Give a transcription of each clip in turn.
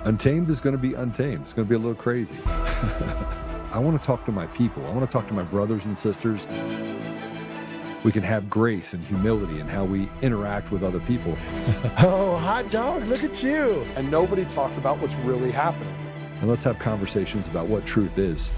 Untamed is going to be untamed. It's going to be a little crazy. I want to talk to my people. I want to talk to my brothers and sisters. We can have grace and humility in how we interact with other people. Oh, hot dog, look at you. And nobody talked about what's really happening. And let's have conversations about what truth is.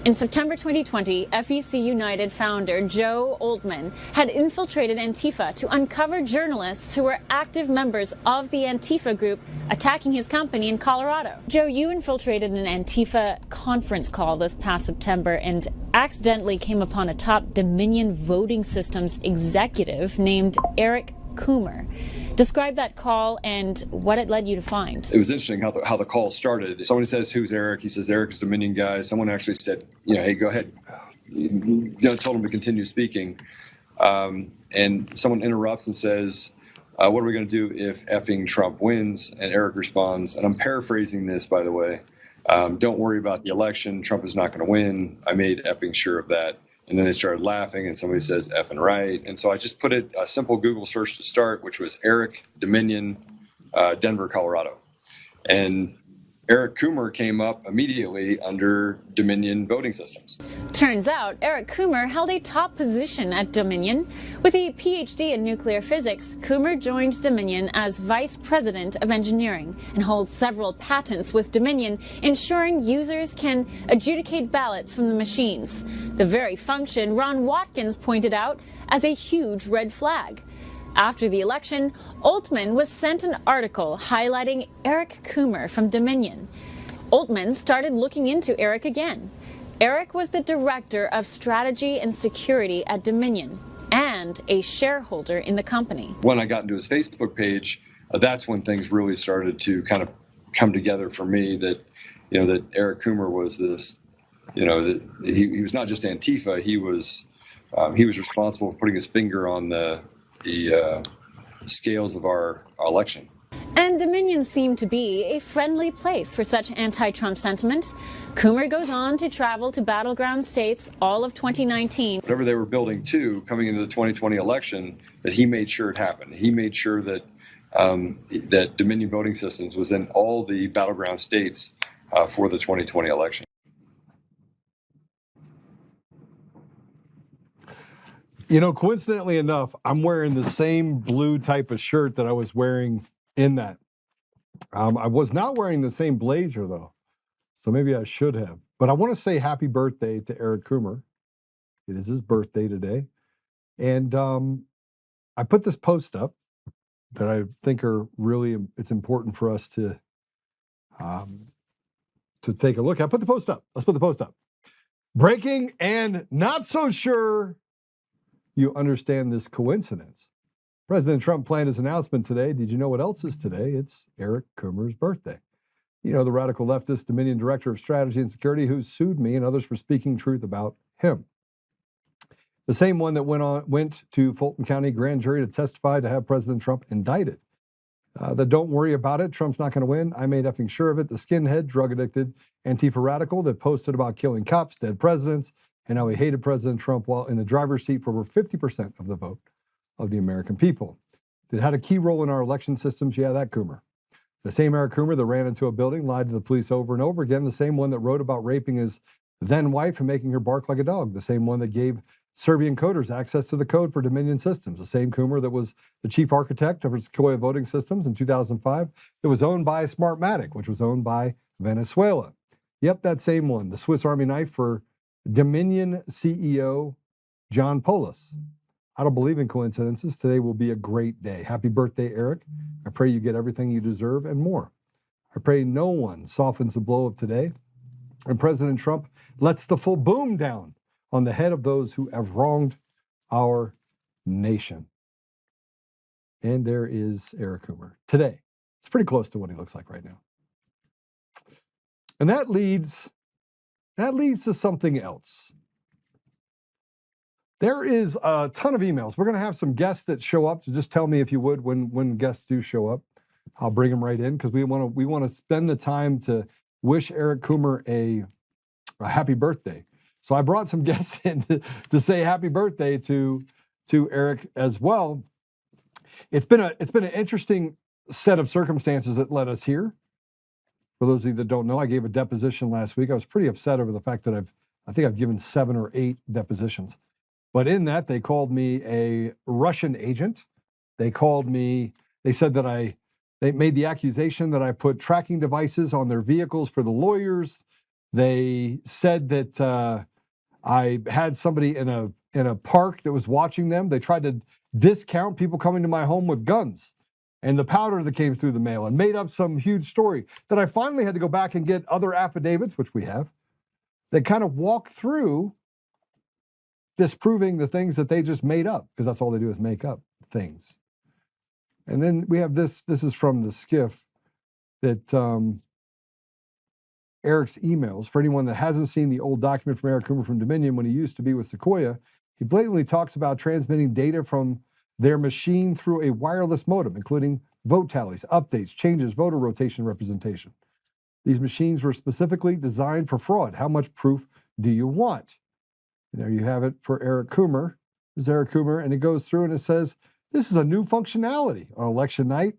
In September 2020, FEC United founder Joe Oltmann had infiltrated Antifa to uncover journalists who were active members of the Antifa group attacking his company in Colorado. Joe, you infiltrated an Antifa conference call this past September and accidentally came upon a top Dominion voting systems executive named Eric Coomer. Describe that call and what it led you to find. It was interesting how the call started. Somebody says, "Who's Eric?" He says, "Eric's a Dominion guy." Someone actually said, "Hey, go ahead." Told him to continue speaking. And someone interrupts and says, "What are we going to do if effing Trump wins?" And Eric responds, and I'm paraphrasing this, by the way, "Don't worry about the election. Trump is not going to win. I made effing sure of that." And then they started laughing, and somebody says effing right. And so I just put a simple Google search to start, which was Eric, Dominion, Denver, Colorado. And Eric Coomer came up immediately under Dominion voting systems. Turns out Eric Coomer held a top position at Dominion. With a PhD in nuclear physics, Coomer joined Dominion as vice president of engineering and holds several patents with Dominion, ensuring users can adjudicate ballots from the machines. The very function Ron Watkins pointed out as a huge red flag. After the election, Oltmann was sent an article highlighting Eric Coomer from Dominion. Oltmann started looking into Eric again. Eric was the director of strategy and security at Dominion and a shareholder in the company. When I got into his Facebook page, that's when things really started to kind of come together for me that Eric Coomer was this, that he was not just Antifa, he was responsible for putting his finger on the scales of our election. And Dominion seemed to be a friendly place for such anti-Trump sentiment. Coomer goes on to travel to battleground states all of 2019. Whatever they were building to coming into the 2020 election, that he made sure it happened. He made sure that that Dominion voting systems was in all the battleground states for the 2020 election. Coincidentally enough, I'm wearing the same blue type of shirt that I was wearing in that. I was not wearing the same blazer, though, so maybe I should have. But I want to say happy birthday to Eric Coomer. It is his birthday today. And I put this post up that I think it's important for us to take a look at. Let's put the post up. Breaking and not so sure you understand this coincidence. President Trump planned his announcement today. Did you know what else is today? It's Eric Coomer's birthday. The radical leftist Dominion Director of Strategy and Security who sued me and others for speaking truth about him. The same one that went to Fulton County grand jury to testify to have President Trump indicted. Don't worry about it. Trump's not going to win. I made effing sure of it. The skinhead, drug-addicted Antifa radical that posted about killing cops, dead presidents, and how he hated President Trump while in the driver's seat for over 50% of the vote of the American people. That had a key role in our election systems. Yeah, that Coomer. The same Eric Coomer that ran into a building, lied to the police over and over again. The same one that wrote about raping his then wife and making her bark like a dog. The same one that gave Serbian coders access to the code for Dominion systems. The same Coomer that was the chief architect of Sequoia voting systems in 2005. It was owned by Smartmatic, which was owned by Venezuela. Yep, that same one. The Swiss Army knife for Dominion CEO John Polis. I don't believe in coincidences. Today will be a great day. Happy birthday, Eric. I pray you get everything you deserve and more. I pray no one softens the blow of today, and President Trump lets the full boom down on the head of those who have wronged our nation. And there is Eric Coomer today. It's pretty close to what he looks like right now. And that leads to something else. There is a ton of emails. We're going to have some guests that show up. So just tell me if you would when guests do show up. I'll bring them right in because we want to spend the time to wish Eric Coomer a happy birthday. So I brought some guests in to say happy birthday to Eric as well. It's been an interesting set of circumstances that led us here. For those of you that don't know, I gave a deposition last week. I was pretty upset over the fact that I think I've given 7 or 8 depositions. But in that, they called me a Russian agent. They said that they made the accusation that I put tracking devices on their vehicles for the lawyers. They said that I had somebody in a park that was watching them. They tried to discount people coming to my home with guns and the powder that came through the mail, and made up some huge story that I finally had to go back and get other affidavits, which we have, that kind of walk through disproving the things that they just made up, because that's all they do is make up things. And then we have this is from the skiff that Eric's emails. For anyone that hasn't seen the old document from Eric Coomer from Dominion when he used to be with Sequoia, he blatantly talks about transmitting data from their machine through a wireless modem, including vote tallies, updates, changes, voter rotation, representation. These machines were specifically designed for fraud. How much proof do you want? And there you have it for Eric Coomer. This is Eric Coomer, and it goes through and it says, this is a new functionality on election night.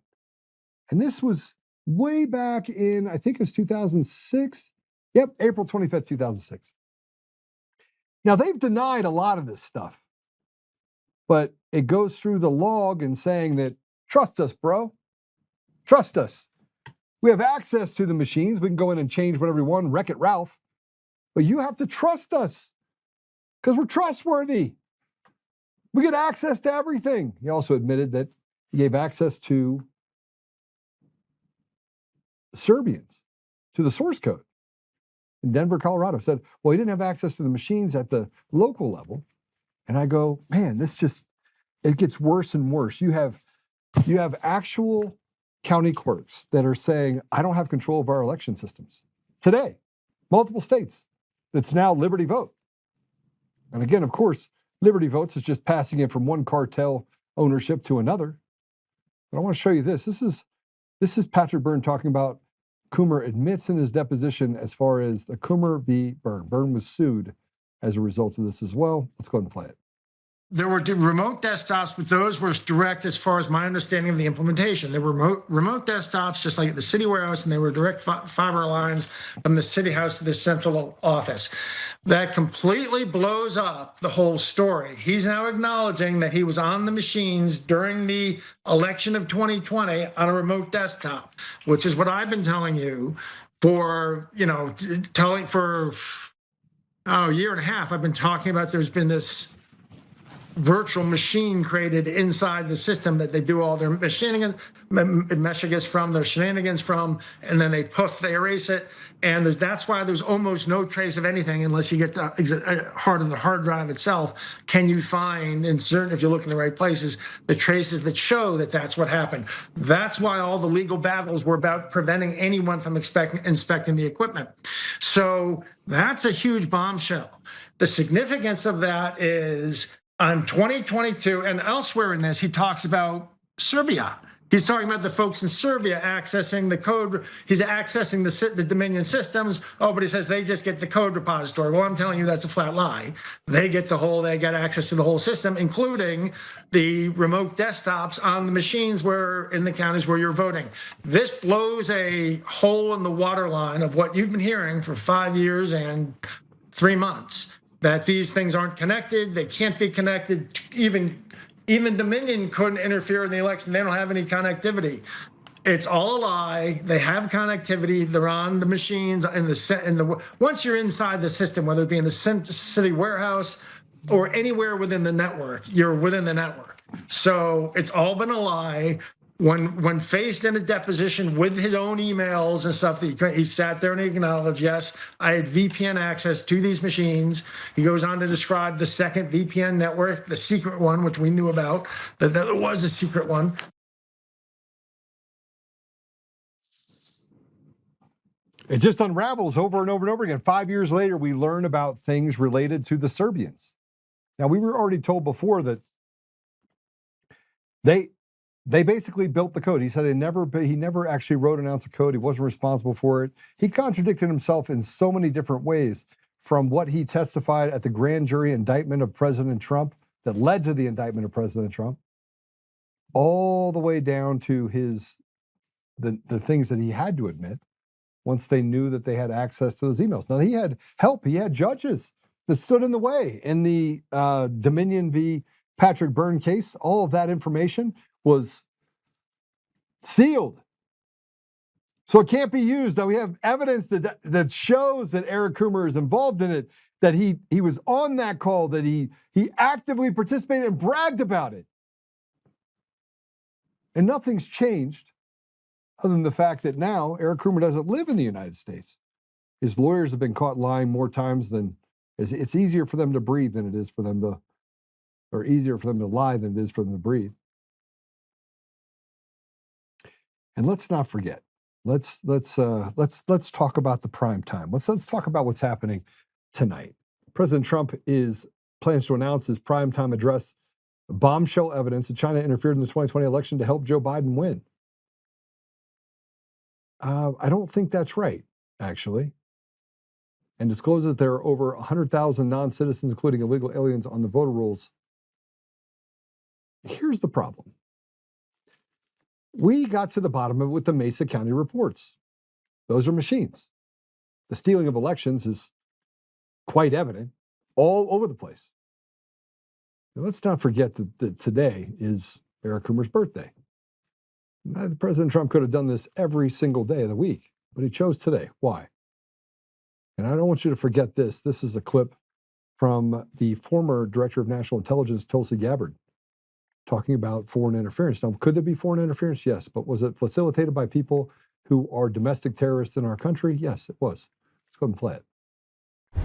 And this was way back in, I think it was 2006. Yep, April 25th, 2006. Now, they've denied a lot of this stuff, but it goes through the log and saying that, trust us, bro. Trust us. We have access to the machines. We can go in and change whatever we want, Wreck-It Ralph. But you have to trust us because we're trustworthy. We get access to everything. He also admitted that he gave access to Serbians, to the source code in Denver, Colorado. Said, well, he didn't have access to the machines at the local level. And I go, man, it gets worse and worse. You have actual county clerks that are saying, I don't have control of our election systems. Today, multiple states, it's now Liberty Vote. And again, of course, Liberty Votes is just passing it from one cartel ownership to another. But I want to show you this. This is Patrick Byrne talking about Coomer admits in his deposition as far as the Coomer v. Byrne. Byrne was sued as a result of this as well. Let's go ahead and play it. There were remote desktops, but those were direct as far as my understanding of the implementation. There were remote desktops, just like at the city warehouse, and they were direct fiber lines from the city house to the central office. That completely blows up the whole story. He's now acknowledging that he was on the machines during the election of 2020 on a remote desktop, which is what I've been telling you for, for a year and a half. I've been talking about there's been this virtual machine created inside the system that they do all their shenanigans from, and then they erase it. And that's why there's almost no trace of anything unless you get the heart of the hard drive itself. Can you find, if you look in the right places, the traces that show that that's what happened? That's why all the legal battles were about preventing anyone from inspecting the equipment. So that's a huge bombshell. The significance of that is, on 2022 and elsewhere in this, he talks about Serbia. He's talking about the folks in Serbia accessing the code. He's accessing the Dominion systems. Oh, but he says they just get the code repository. Well, I'm telling you that's a flat lie. They get access to the whole system, including the remote desktops on the machines in the counties where you're voting. This blows a hole in the waterline of what you've been hearing for 5 years and 3 months. That these things aren't connected, they can't be connected. Even Dominion couldn't interfere in the election. They don't have any connectivity. It's all a lie. They have connectivity. They're on the machines once you're inside the system, whether it be in the city warehouse or anywhere within the network, you're within the network. So it's all been a lie. When faced in a deposition with his own emails and stuff, he sat there and he acknowledged, yes, I had VPN access to these machines. He goes on to describe the second VPN network, the secret one, which we knew about, that there was a secret one. It just unravels over and over and over again. 5 years later, we learn about things related to the Serbians. Now, we were already told before that they basically built the code. He said he never actually wrote an ounce of code. He wasn't responsible for it. He contradicted himself in so many different ways. from what he testified at the grand jury indictment of President Trump that led to the indictment of President Trump, all the way down to the things that he had to admit once they knew that they had access to those emails. Now, he had help. He had judges that stood in the way in the Dominion v. Patrick Byrne case. All of that information was sealed. So it can't be used. Now, we have evidence that shows that Eric Coomer is involved in it, that he was on that call, that he actively participated and bragged about it. And nothing's changed other than the fact that now Eric Coomer doesn't live in the United States. His lawyers have been caught lying more times than it's easier for them to breathe than it is for them to, or easier for them to lie than it is for them to breathe. And let's not forget. Let's talk about the prime time. Let's talk about what's happening tonight. President Trump plans to announce his prime time address, bombshell evidence that China interfered in the 2020 election to help Joe Biden win. I don't think that's right, actually. And discloses that there are over 100,000 non-citizens, including illegal aliens, on the voter rolls. Here's the problem. We got to the bottom of it with the Mesa County reports. Those are machines. The stealing of elections is quite evident all over the place. Now, let's not forget that today is Eric Coomer's birthday. President Trump could have done this every single day of the week, but he chose today. Why? And I don't want you to forget this. This is a clip from the former Director of National Intelligence, Tulsi Gabbard, talking about foreign interference. Now, could there be foreign interference? Yes. But was it facilitated by people who are domestic terrorists in our country? Yes, it was. Let's go ahead and play it.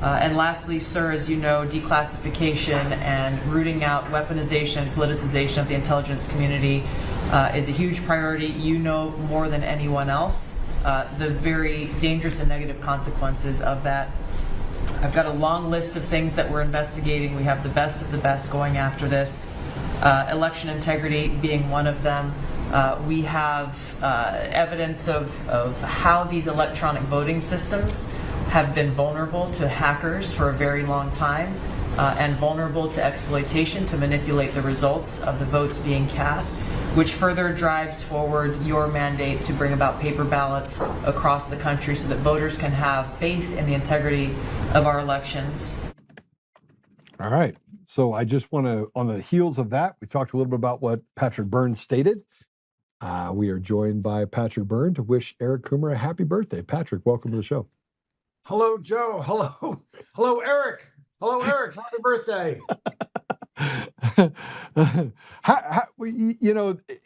And lastly, sir, as you know, declassification and rooting out weaponization and politicization of the intelligence community is a huge priority. You know more than anyone else the very dangerous and negative consequences of that. I've got a long list of things that we're investigating. We have the best of the best going after this. Election integrity being one of them. We have evidence of how these electronic voting systems have been vulnerable to hackers for a very long time and vulnerable to exploitation to manipulate the results of the votes being cast, which further drives forward your mandate to bring about paper ballots across the country so that voters can have faith in the integrity of our elections. All right. So I just want to, on the heels of that, we talked a little bit about what Patrick Byrne stated. We are joined by Patrick Byrne to wish Eric Coomer a happy birthday. Patrick, welcome to the show. Hello, Joe. Hello, Eric. Hello, Eric. Happy birthday.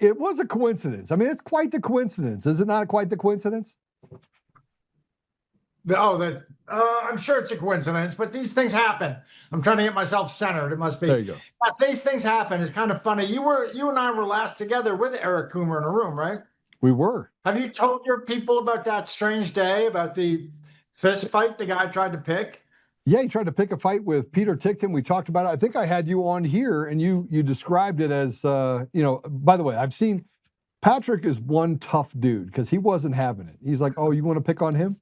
It was a coincidence. I mean, it's quite the coincidence. Is it not quite the coincidence? I'm sure it's a coincidence, but these things happen. I'm trying to get myself centered. It must be. There you go. These things happen. It's kind of funny. You and I were last together with Eric Coomer in a room, right? We were. Have you told your people about that strange day, about the fist fight the guy tried to pick? Yeah, he tried to pick a fight with Peter Ticktin. We talked about it. I think I had you on here, and you described it as, by the way, I've seen Patrick is one tough dude because he wasn't having it. He's like, oh, you want to pick on him?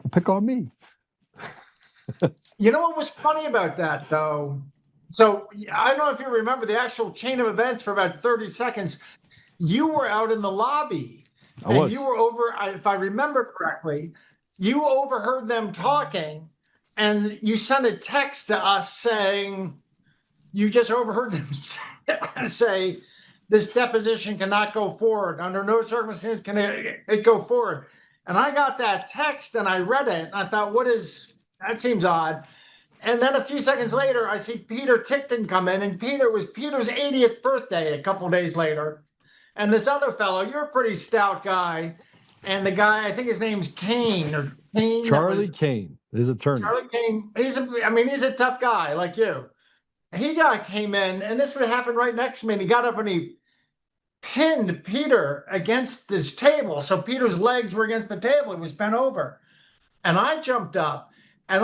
Well, pick on me. You know what was funny about that, though? So I don't know if you remember the actual chain of events for about 30 seconds. You were out in the lobby. And you were over, if I remember correctly, you overheard them talking, and you sent a text to us saying, you just overheard them say, this deposition cannot go forward. Under no circumstances can it go forward. And I got that text and I read it and I thought, that seems odd. And then a few seconds later, I see Peter Ticktin come in, and Peter's 80th birthday a couple of days later. And this other fellow, you're a pretty stout guy. And the guy, I think his name's Kane. Charlie Kane, his attorney. Charlie Kane, he's a tough guy like you. He came in, and this would happen right next to me, and he got up and he pinned Peter against this table. So Peter's legs were against the table. He was bent over. And I jumped up, and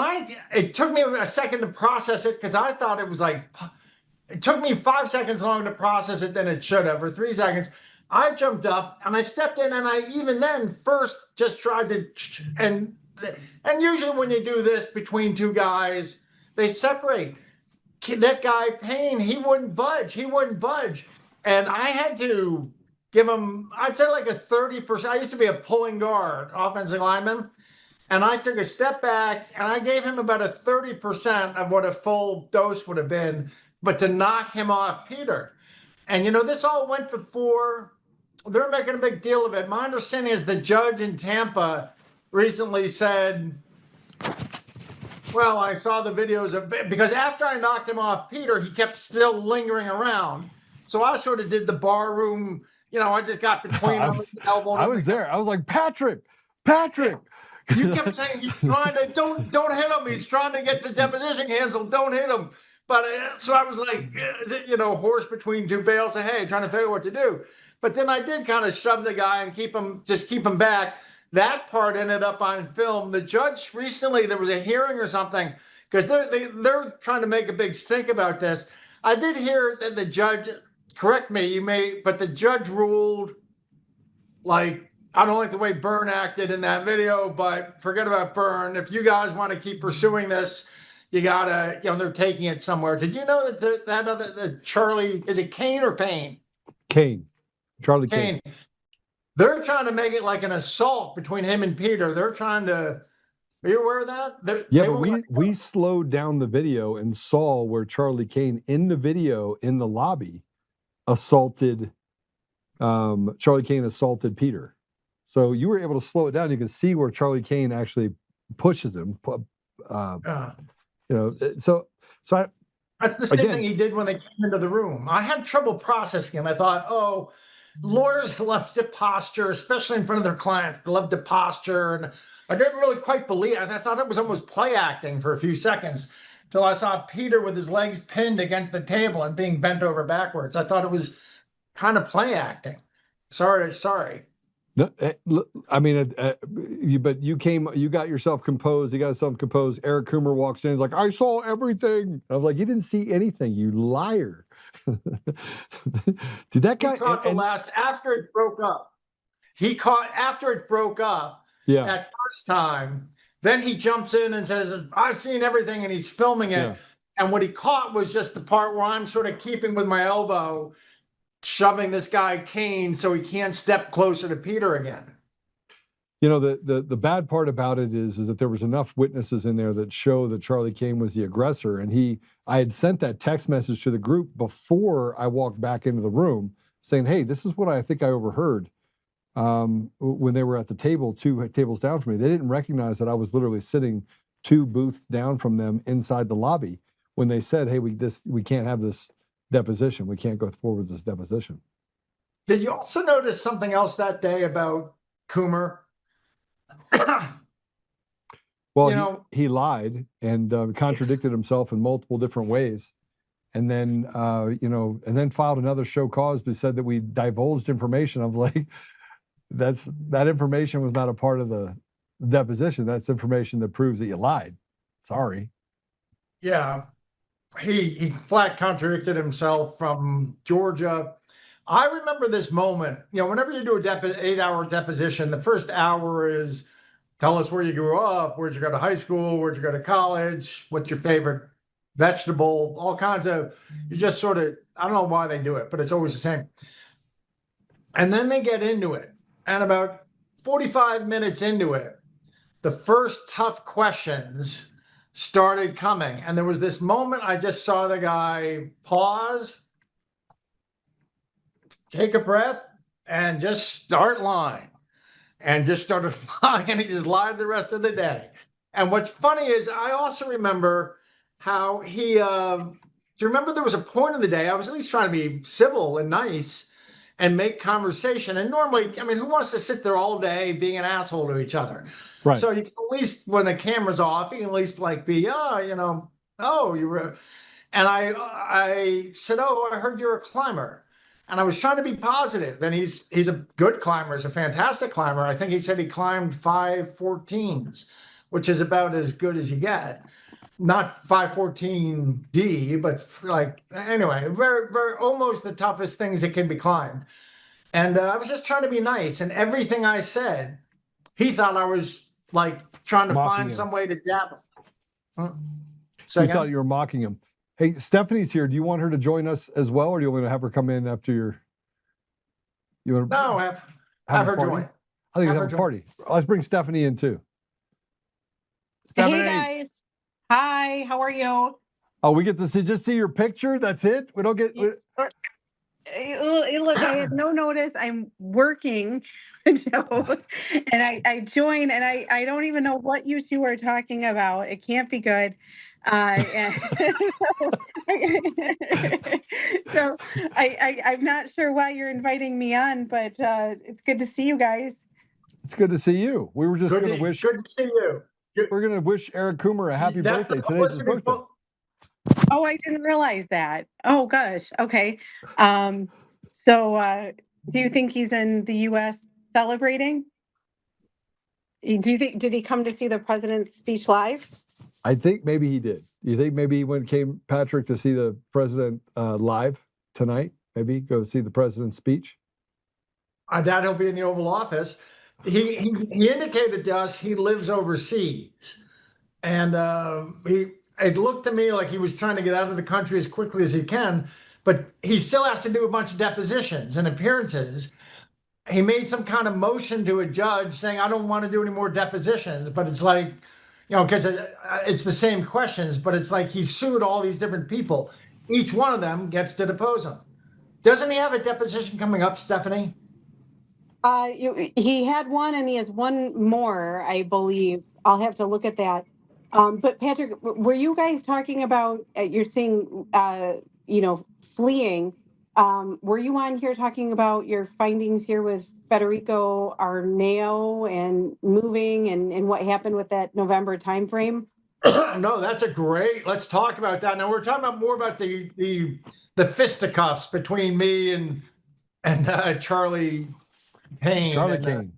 it took me a second to process it because I thought it was it took me 5 seconds longer to process it than it should have, or 3 seconds. I jumped up and I stepped in, and I even then first just tried to, and and usually when you do this between two guys, they separate. That guy Payne, he wouldn't budge. And I had to give him, I'd say like a 30%. I used to be a pulling guard, offensive lineman. And I took a step back and I gave him about a 30% of what a full dose would have been, but to knock him off Peter. And, this all went before, they're making a big deal of it. My understanding is the judge in Tampa recently said, well, I saw the videos because after I knocked him off Peter, he kept still lingering around. So I sort of did the bar room, I just got between him. I was there. I was like, Patrick. You kept saying he's trying to, don't hit him. He's trying to get the deposition canceled. Don't hit him. But so I was like, horse between two bales of hay, trying to figure out what to do. But then I did kind of shove the guy and keep him back. That part ended up on film. The judge recently, there was a hearing or something, because they're trying to make a big stink about this. I did hear that the judge, correct me, but the judge ruled, like, I don't like the way Byrne acted in that video, but forget about Byrne. If you guys want to keep pursuing this, you gotta, they're taking it somewhere. Did you know that that Charlie, is it Kane or Payne? Charlie Kane. They're trying to make it like an assault between him and Peter. They're trying to, are you aware of that? But we slowed down the video and saw where Charlie Kane in the video in the lobby assaulted, Charlie Kane assaulted Peter. So you were able to slow it down. You can see where Charlie Kane actually pushes him. So that's the same thing he did when they came into the room. I had trouble processing him. I thought, lawyers love to posture, especially in front of their clients. They love to posture. And I didn't really quite believe it. I thought it was almost play acting for a few seconds till I saw Peter with his legs pinned against the table and being bent over backwards. I thought it was kind of play acting. Sorry. No, I mean, but you got yourself composed. You got yourself composed. Eric Coomer walks in, he's like, I saw everything. I was like, you didn't see anything, you liar. Did that guy? After it broke up. After it broke up. Yeah. That first time, then he jumps in and says, I've seen everything, and he's filming it. Yeah. And what he caught was just the part where I'm sort of keeping with my elbow, shoving this guy Kane so he can't step closer to Peter again. The bad part about it is that there was enough witnesses in there that show that Charlie Kane was the aggressor. And I had sent that text message to the group before I walked back into the room saying, hey, this is what I think I overheard when they were at the table, 2 tables down from me. They didn't recognize that I was literally sitting 2 booths down from them inside the lobby when they said, hey, we can't have this deposition. We can't go forward with this deposition. Did you also notice something else that day about Coomer? Well, he lied and contradicted himself in multiple different ways, and then filed another show cause but said that we divulged information. I was like, that information was not a part of the deposition. That's information that proves that you lied. Sorry. Yeah. He flat contradicted himself from Georgia. I remember this moment. Whenever you do a 8-hour deposition, the first hour is tell us where you grew up, where'd you go to high school, where'd you go to college, what's your favorite vegetable, all kinds of, you just sort of, I don't know why they do it, but it's always the same. And then they get into it. And about 45 minutes into it, the first tough questions started coming. And there was this moment I just saw the guy pause, take a breath, and just start lying. And just started lying, and he just lied the rest of the day. And what's funny is I also remember how he, do you remember there was a point in the day, I was at least trying to be civil and nice and make conversation. And normally, I mean, who wants to sit there all day being an asshole to each other? Right. So you can at least, when the camera's off, you can at least be, you were, and I said, I heard you're a climber. And I was trying to be positive, and he's a good climber. He's a fantastic climber. I think he said he climbed 514s, which is about as good as you get. Not 514D, but anyway, very, very, almost the toughest things that can be climbed. And I was just trying to be nice, and everything I said, he thought I was trying to Mocking find him. some way to dab him. So you thought you were mocking him. Hey, Stephanie's here. Do you want her to join us as well, or do you want to have her come in after your? You want to No, have a her party? join. I think Have have her a join. party. Let's bring Stephanie in too. Stephanie. Hey guys. Hi, how are you? Oh, we get to see your picture. That's it. We don't get. Look, I have no notice. I'm working, Joe, and I join, and I don't even know what you two are talking about. It can't be good. And so I'm not sure why you're inviting me on, but it's good to see you guys. It's good to see you. We were just going to wish. Good to see you. We're going to wish Eric Coomer a happy That's birthday. the Today's his publicity birthday. Oh, I didn't realize that. Oh gosh. Okay. So do you think he's in the US celebrating? Do you think, did he come to see the president's speech live? I think maybe he did. You think maybe he came, Patrick, to see the president live tonight? Maybe go see the president's speech? I doubt he'll be in the Oval Office. He indicated to us he lives overseas. And it looked to me like he was trying to get out of the country as quickly as he can, but he still has to do a bunch of depositions and appearances. He made some kind of motion to a judge saying, I don't want to do any more depositions, but it's like, because it's the same questions, but it's like he sued all these different people. Each one of them gets to depose him. Doesn't he have a deposition coming up, Stephanie? He had one and he has one more, I believe. I'll have to look at that. But Patrick, were you guys talking about, you're saying, fleeing. Were you on here talking about your findings here with Federico Arnao and moving and what happened with that November timeframe? No, that's let's talk about that. Now we're talking about more about the fisticuffs between me and Charlie Payne. Charlie Kane.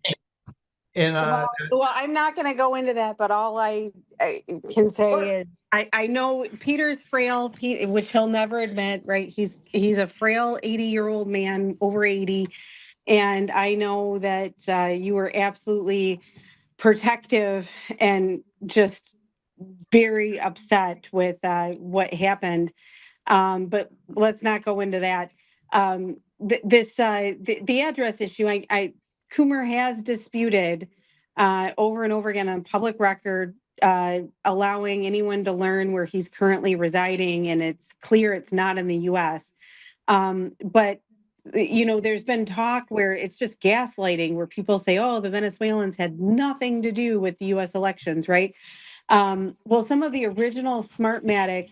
Well, I'm not going to go into that, but all I can say is I know Peter's frail, which he'll never admit, right? He's a frail 80-year-old man, over 80. And I know that you were absolutely protective and just very upset with what happened. But let's not go into that. The address issue, Coomer has disputed over and over again on public record, allowing anyone to learn where he's currently residing, and it's clear it's not in the U.S. But there's been talk where it's just gaslighting, where people say, "Oh, the Venezuelans had nothing to do with the U.S. elections," right? Well, some of the original Smartmatic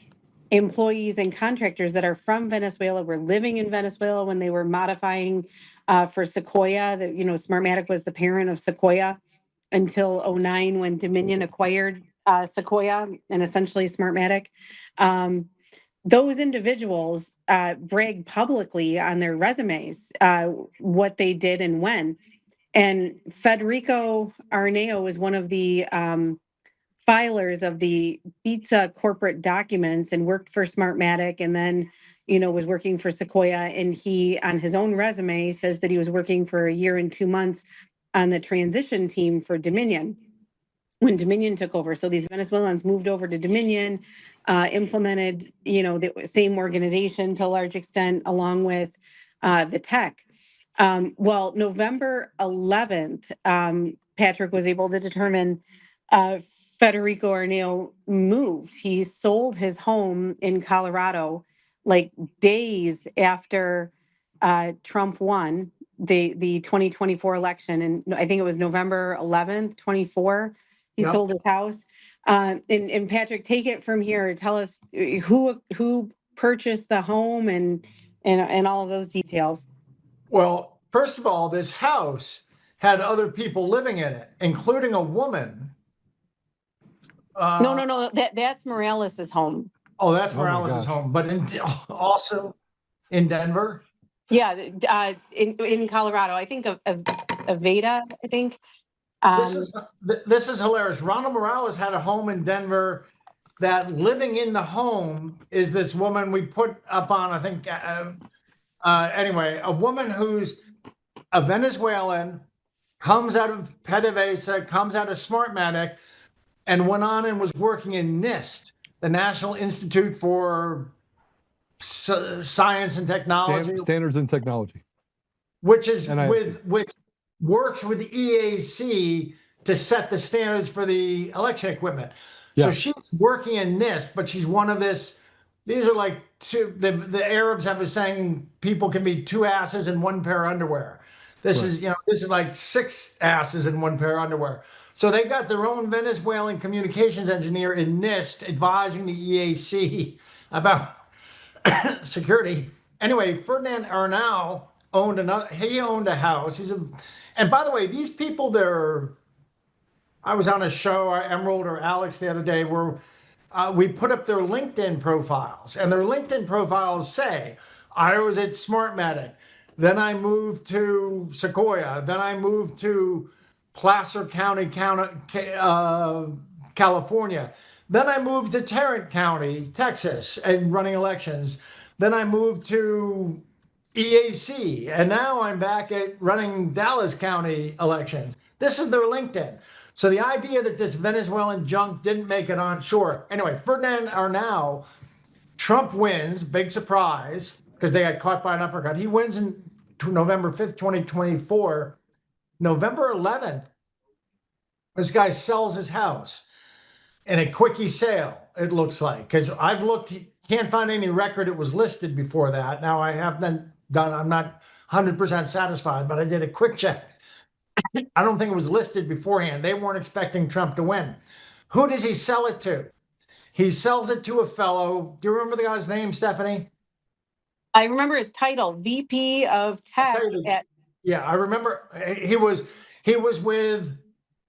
employees and contractors that are from Venezuela were living in Venezuela when they were modifying for Sequoia. Smartmatic was the parent of Sequoia until 2009 when Dominion acquired Sequoia and essentially Smartmatic. Those individuals brag publicly on their resumes what they did and when. And Federico Arnao is one of the filers of the pizza corporate documents and worked for Smartmatic, and then was working for Sequoia. And he, on his own resume, says that he was working for a year and 2 months on the transition team for Dominion when Dominion took over. So these Venezuelans moved over to Dominion, implemented the same organization to a large extent, along with the tech. Well, November 11th, Patrick was able to determine Federico Arnao moved. He sold his home in Colorado like days after Trump won the 2024 election. And I think it was November 11th, 24. He sold his house. And Patrick, take it from here. Tell us who purchased the home and all of those details. Well, first of all, this house had other people living in it, including a woman. No. That's Morales' home. Oh, that's Morales' home, but also in Denver. Yeah, in Colorado, I think of Aveda. I think this is hilarious. Ronald Morales had a home in Denver. That living in the home is this woman we put up on. I think anyway, a woman who's a Venezuelan, comes out of PDVSA, comes out of Smartmatic, and went on and was working in NIST, the National Institute for Science and Technology, Standards and Technology, which is NIST. which works with the EAC to set the standards for the election equipment. Yeah. So she's working in NIST, but she's one of this. These are like two. The Arabs have a saying: people can be two asses in one pair of underwear. This is, this is like six asses in one pair of underwear. So they've got their own Venezuelan communications engineer in NIST advising the EAC about security. Anyway, Ferdinand Arnau owned a house. And by the way, these people, I was on a show, Emerald or Alex the other day, where we put up their LinkedIn profiles, and their LinkedIn profiles say, I was at Smartmatic, then I moved to Sequoia, then I moved to Placer County, California. Then I moved to Tarrant County, Texas, and running elections. Then I moved to EAC, and now I'm back at running Dallas County elections. This is their LinkedIn. So the idea that this Venezuelan junk didn't make it on shore. Anyway, Ferdinand Arnau, Trump wins, big surprise, because they got caught by an uppercut. He wins in November 5th, 2024. November 11th, this guy sells his house in a quickie sale, it looks like. Because I've looked, can't find any record it was listed before that. Now I have been done, I'm not 100% satisfied, but I did a quick check. I don't think it was listed beforehand. They weren't expecting Trump to win. Who does he sell it to? He sells it to a fellow. Do you remember the guy's name, Stephanie? I remember his title, VP of Tech. Yeah, I remember he was with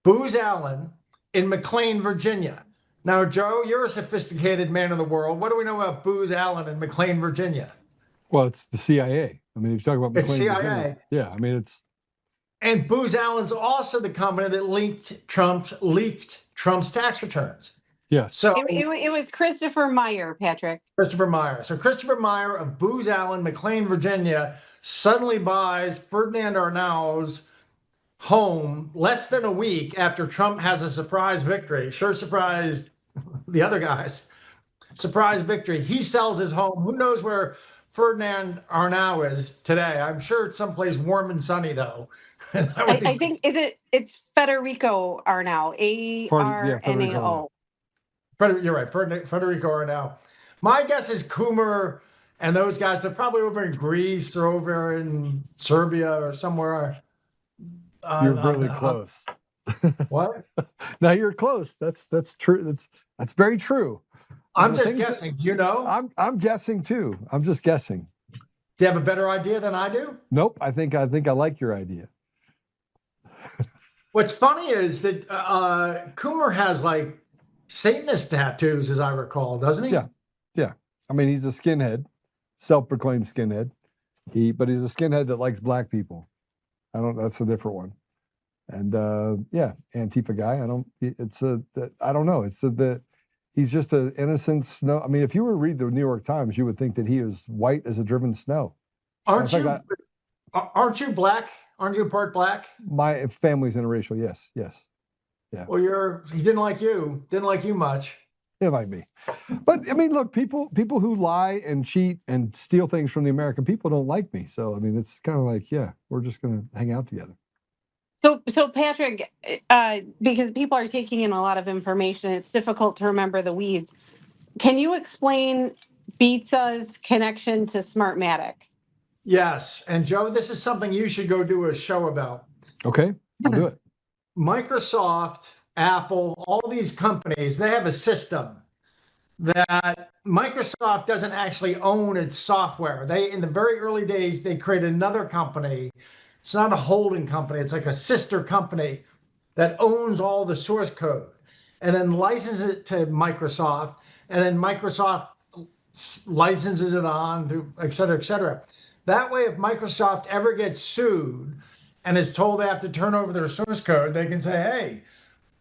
Booz Allen in McLean, Virginia. Now, Joe, you're a sophisticated man of the world. What do we know about Booz Allen in McLean, Virginia? Well, it's the CIA. I mean, if you talk about McLean, CIA. Virginia, yeah, I mean, it's. And Booz Allen's also the company that leaked Trump's tax returns. Yes. So it was Christopher Meyer, Patrick. Christopher Meyer. So Christopher Meyer of Booz Allen, McLean, Virginia, suddenly buys Ferdinand Arnau's home less than a week after Trump has a surprise victory. Sure surprised the other guys. Surprise victory. He sells his home. Who knows where Ferdinand Arnau is today? I'm sure it's someplace warm and sunny, though. I think it's Federico Arnau, Arnao. You're right, Federico Arnau. My guess is Coomer and those guys, they're probably over in Greece or over in Serbia or somewhere. You're really close. What? Now you're close. That's true. That's very true. I'm just guessing. Do you know? I'm guessing too. I'm just guessing. Do you have a better idea than I do? Nope. I think I like your idea. What's funny is that Coomer has like Satanist tattoos, as I recall, doesn't he? Yeah. I mean, he's a skinhead, self-proclaimed skinhead. But he's a skinhead that likes black people. That's a different one. And Antifa guy. I don't know. He's just an innocent snow. I mean, if you were to read the New York Times, you would think that he is white as a driven snow. Aren't you black? Aren't you part black? My family's interracial. Yes. Yeah. Well, he didn't like you. Didn't like you much. He didn't like me. But I mean, look, people who lie and cheat and steal things from the American people don't like me. So I mean, it's kind of like, yeah, we're just going to hang out together. So Patrick, because people are taking in a lot of information, it's difficult to remember the weeds. Can you explain Beatsa's connection to Smartmatic? Yes. And Joe, this is something you should go do a show about. Okay, I'll do it. Microsoft, Apple, all these companies, they have a system that Microsoft doesn't actually own its software. In the very early days, they created another company. It's not a holding company. It's like a sister company that owns all the source code and then licenses it to Microsoft. And then Microsoft licenses it on to et cetera, et cetera. That way, if Microsoft ever gets sued and is told they have to turn over their source code, they can say, hey,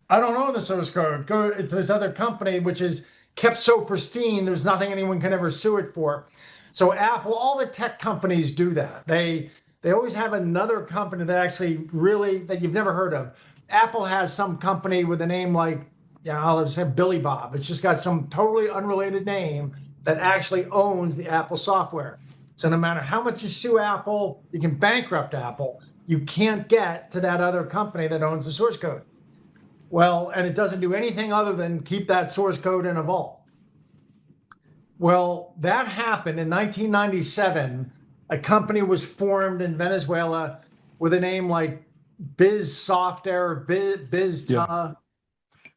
I don't own the source code. It's this other company, which is kept so pristine, there's nothing anyone can ever sue it for. So Apple, all the tech companies do that. They always have another company that actually that you've never heard of. Apple has some company with a name like, I'll just say Billy Bob. It's just got some totally unrelated name that actually owns the Apple software. So no matter how much you sue Apple, you can bankrupt Apple. You can't get to that other company that owns the source code. Well, and it doesn't do anything other than keep that source code in a vault. Well, that happened in 1997. A company was formed in Venezuela with a name like BizSoftware, BizTA,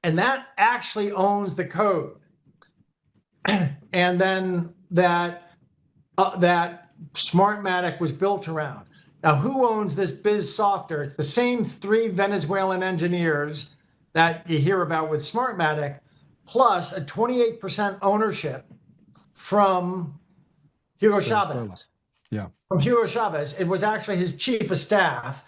and that actually owns the code. And then that Smartmatic was built around. Now, who owns this BizSoftware? It's the same 3 Venezuelan engineers that you hear about with Smartmatic, plus a 28% ownership from Hugo Chavez. Yeah. From Hugo Chavez. It was actually his chief of staff.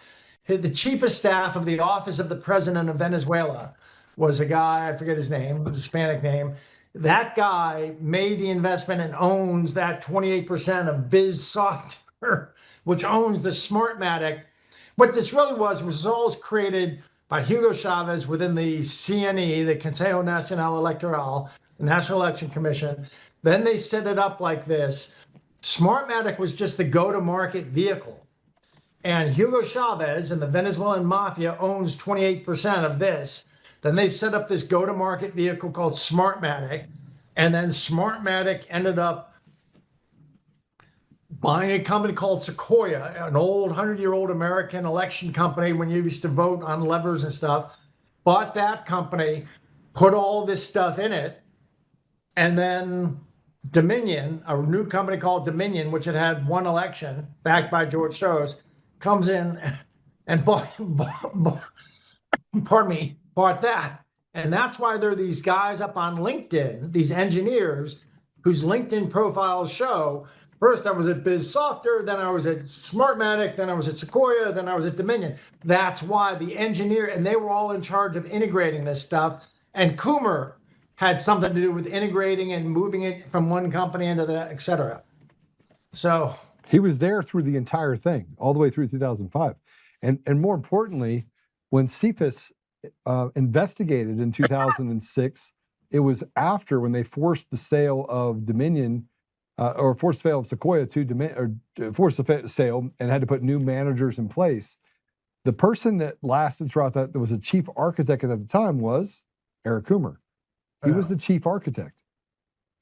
The chief of staff of the Office of the President of Venezuela was a guy, I forget his name, a Hispanic name. That guy made the investment and owns that 28% of BizSoftware, which owns the Smartmatic. What this really was all created by Hugo Chavez within the CNE, the Consejo Nacional Electoral, the National Election Commission. Then they set it up like this. Smartmatic was just the go-to-market vehicle. And Hugo Chavez and the Venezuelan mafia owns 28% of this. Then they set up this go-to-market vehicle called Smartmatic. And then Smartmatic ended up buying a company called Sequoia, an old 100-year-old American election company when you used to vote on levers and stuff. Bought that company, put all this stuff in it, and then Dominion, a new company called Dominion, which had one election, backed by George Soros, comes in and bought that. And that's why there are these guys up on LinkedIn, these engineers whose LinkedIn profiles show, first I was at BizSoftware, then I was at Smartmatic, then I was at Sequoia, then I was at Dominion. That's why the engineer, and they were all in charge of integrating this stuff. And Coomer had something to do with integrating and moving it from one company into the, et cetera. So he was there through the entire thing, all the way through 2005. And more importantly, when CFIUS investigated in 2006, it was after when they forced the sale of Dominion, or forced the sale of Sequoia to Dominion, or forced the sale and had to put new managers in place. The person that lasted throughout that was a chief architect at the time was Eric Coomer. He was the chief architect.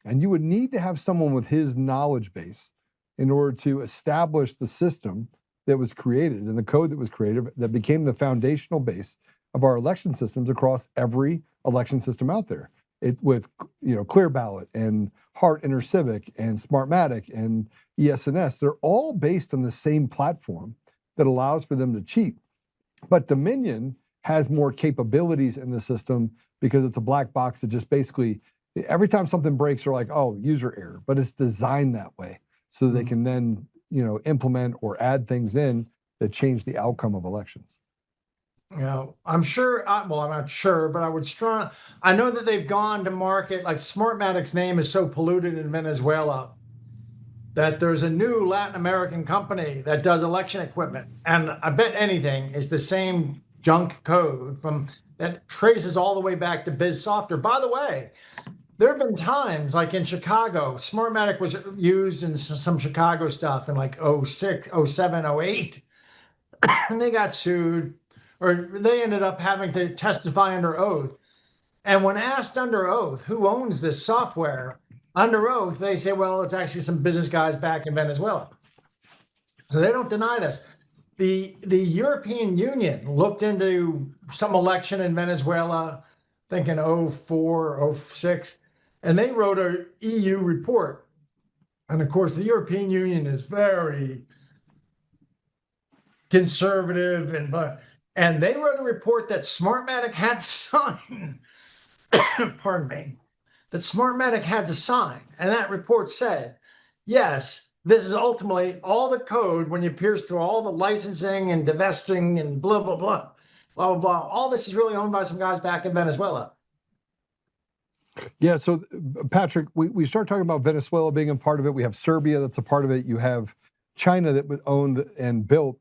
And you would need to have someone with his knowledge base in order to establish the system that was created and the code that was created that became the foundational base of our election systems across every election system out there. With Clear Ballot and Hart InterCivic and Smartmatic and ES&S, they're all based on the same platform that allows for them to cheat. But Dominion has more capabilities in the system because it's a black box that just basically, every time something breaks, they're like, oh, user error. But it's designed that way so that they can then, implement or add things in that change the outcome of elections. I'm sure, I'm not sure, but I know that they've gone to market, like Smartmatic's name is so polluted in Venezuela that there's a new Latin American company that does election equipment. And I bet anything is the same junk code that traces all the way back to BizSoftware. By the way, there have been times like in Chicago, Smartmatic was used in some Chicago stuff in like 06, 07, 08, and they got sued, or they ended up having to testify under oath. And when asked under oath, who owns this software, under oath, they say, well, it's actually some business guys back in Venezuela. So they don't deny this. The European Union looked into some election in Venezuela, I think in 04 or 06, and they wrote an EU report. And of course, the European Union is very conservative, and they wrote a report that Smartmatic had to sign. Pardon me. That Smartmatic had to sign. And that report said, yes, this is ultimately all the code when you pierce through all the licensing and divesting and blah, blah, blah, blah, blah, blah. All this is really owned by some guys back in Venezuela. Yeah, so Patrick, we start talking about Venezuela being a part of it. We have Serbia that's a part of it. You have China that owned and built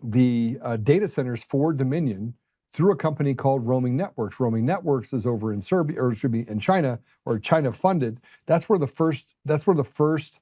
the data centers for Dominion through a company called Roaming Networks. Roaming Networks is over in Serbia, or it should be in China, or China funded. That's where the first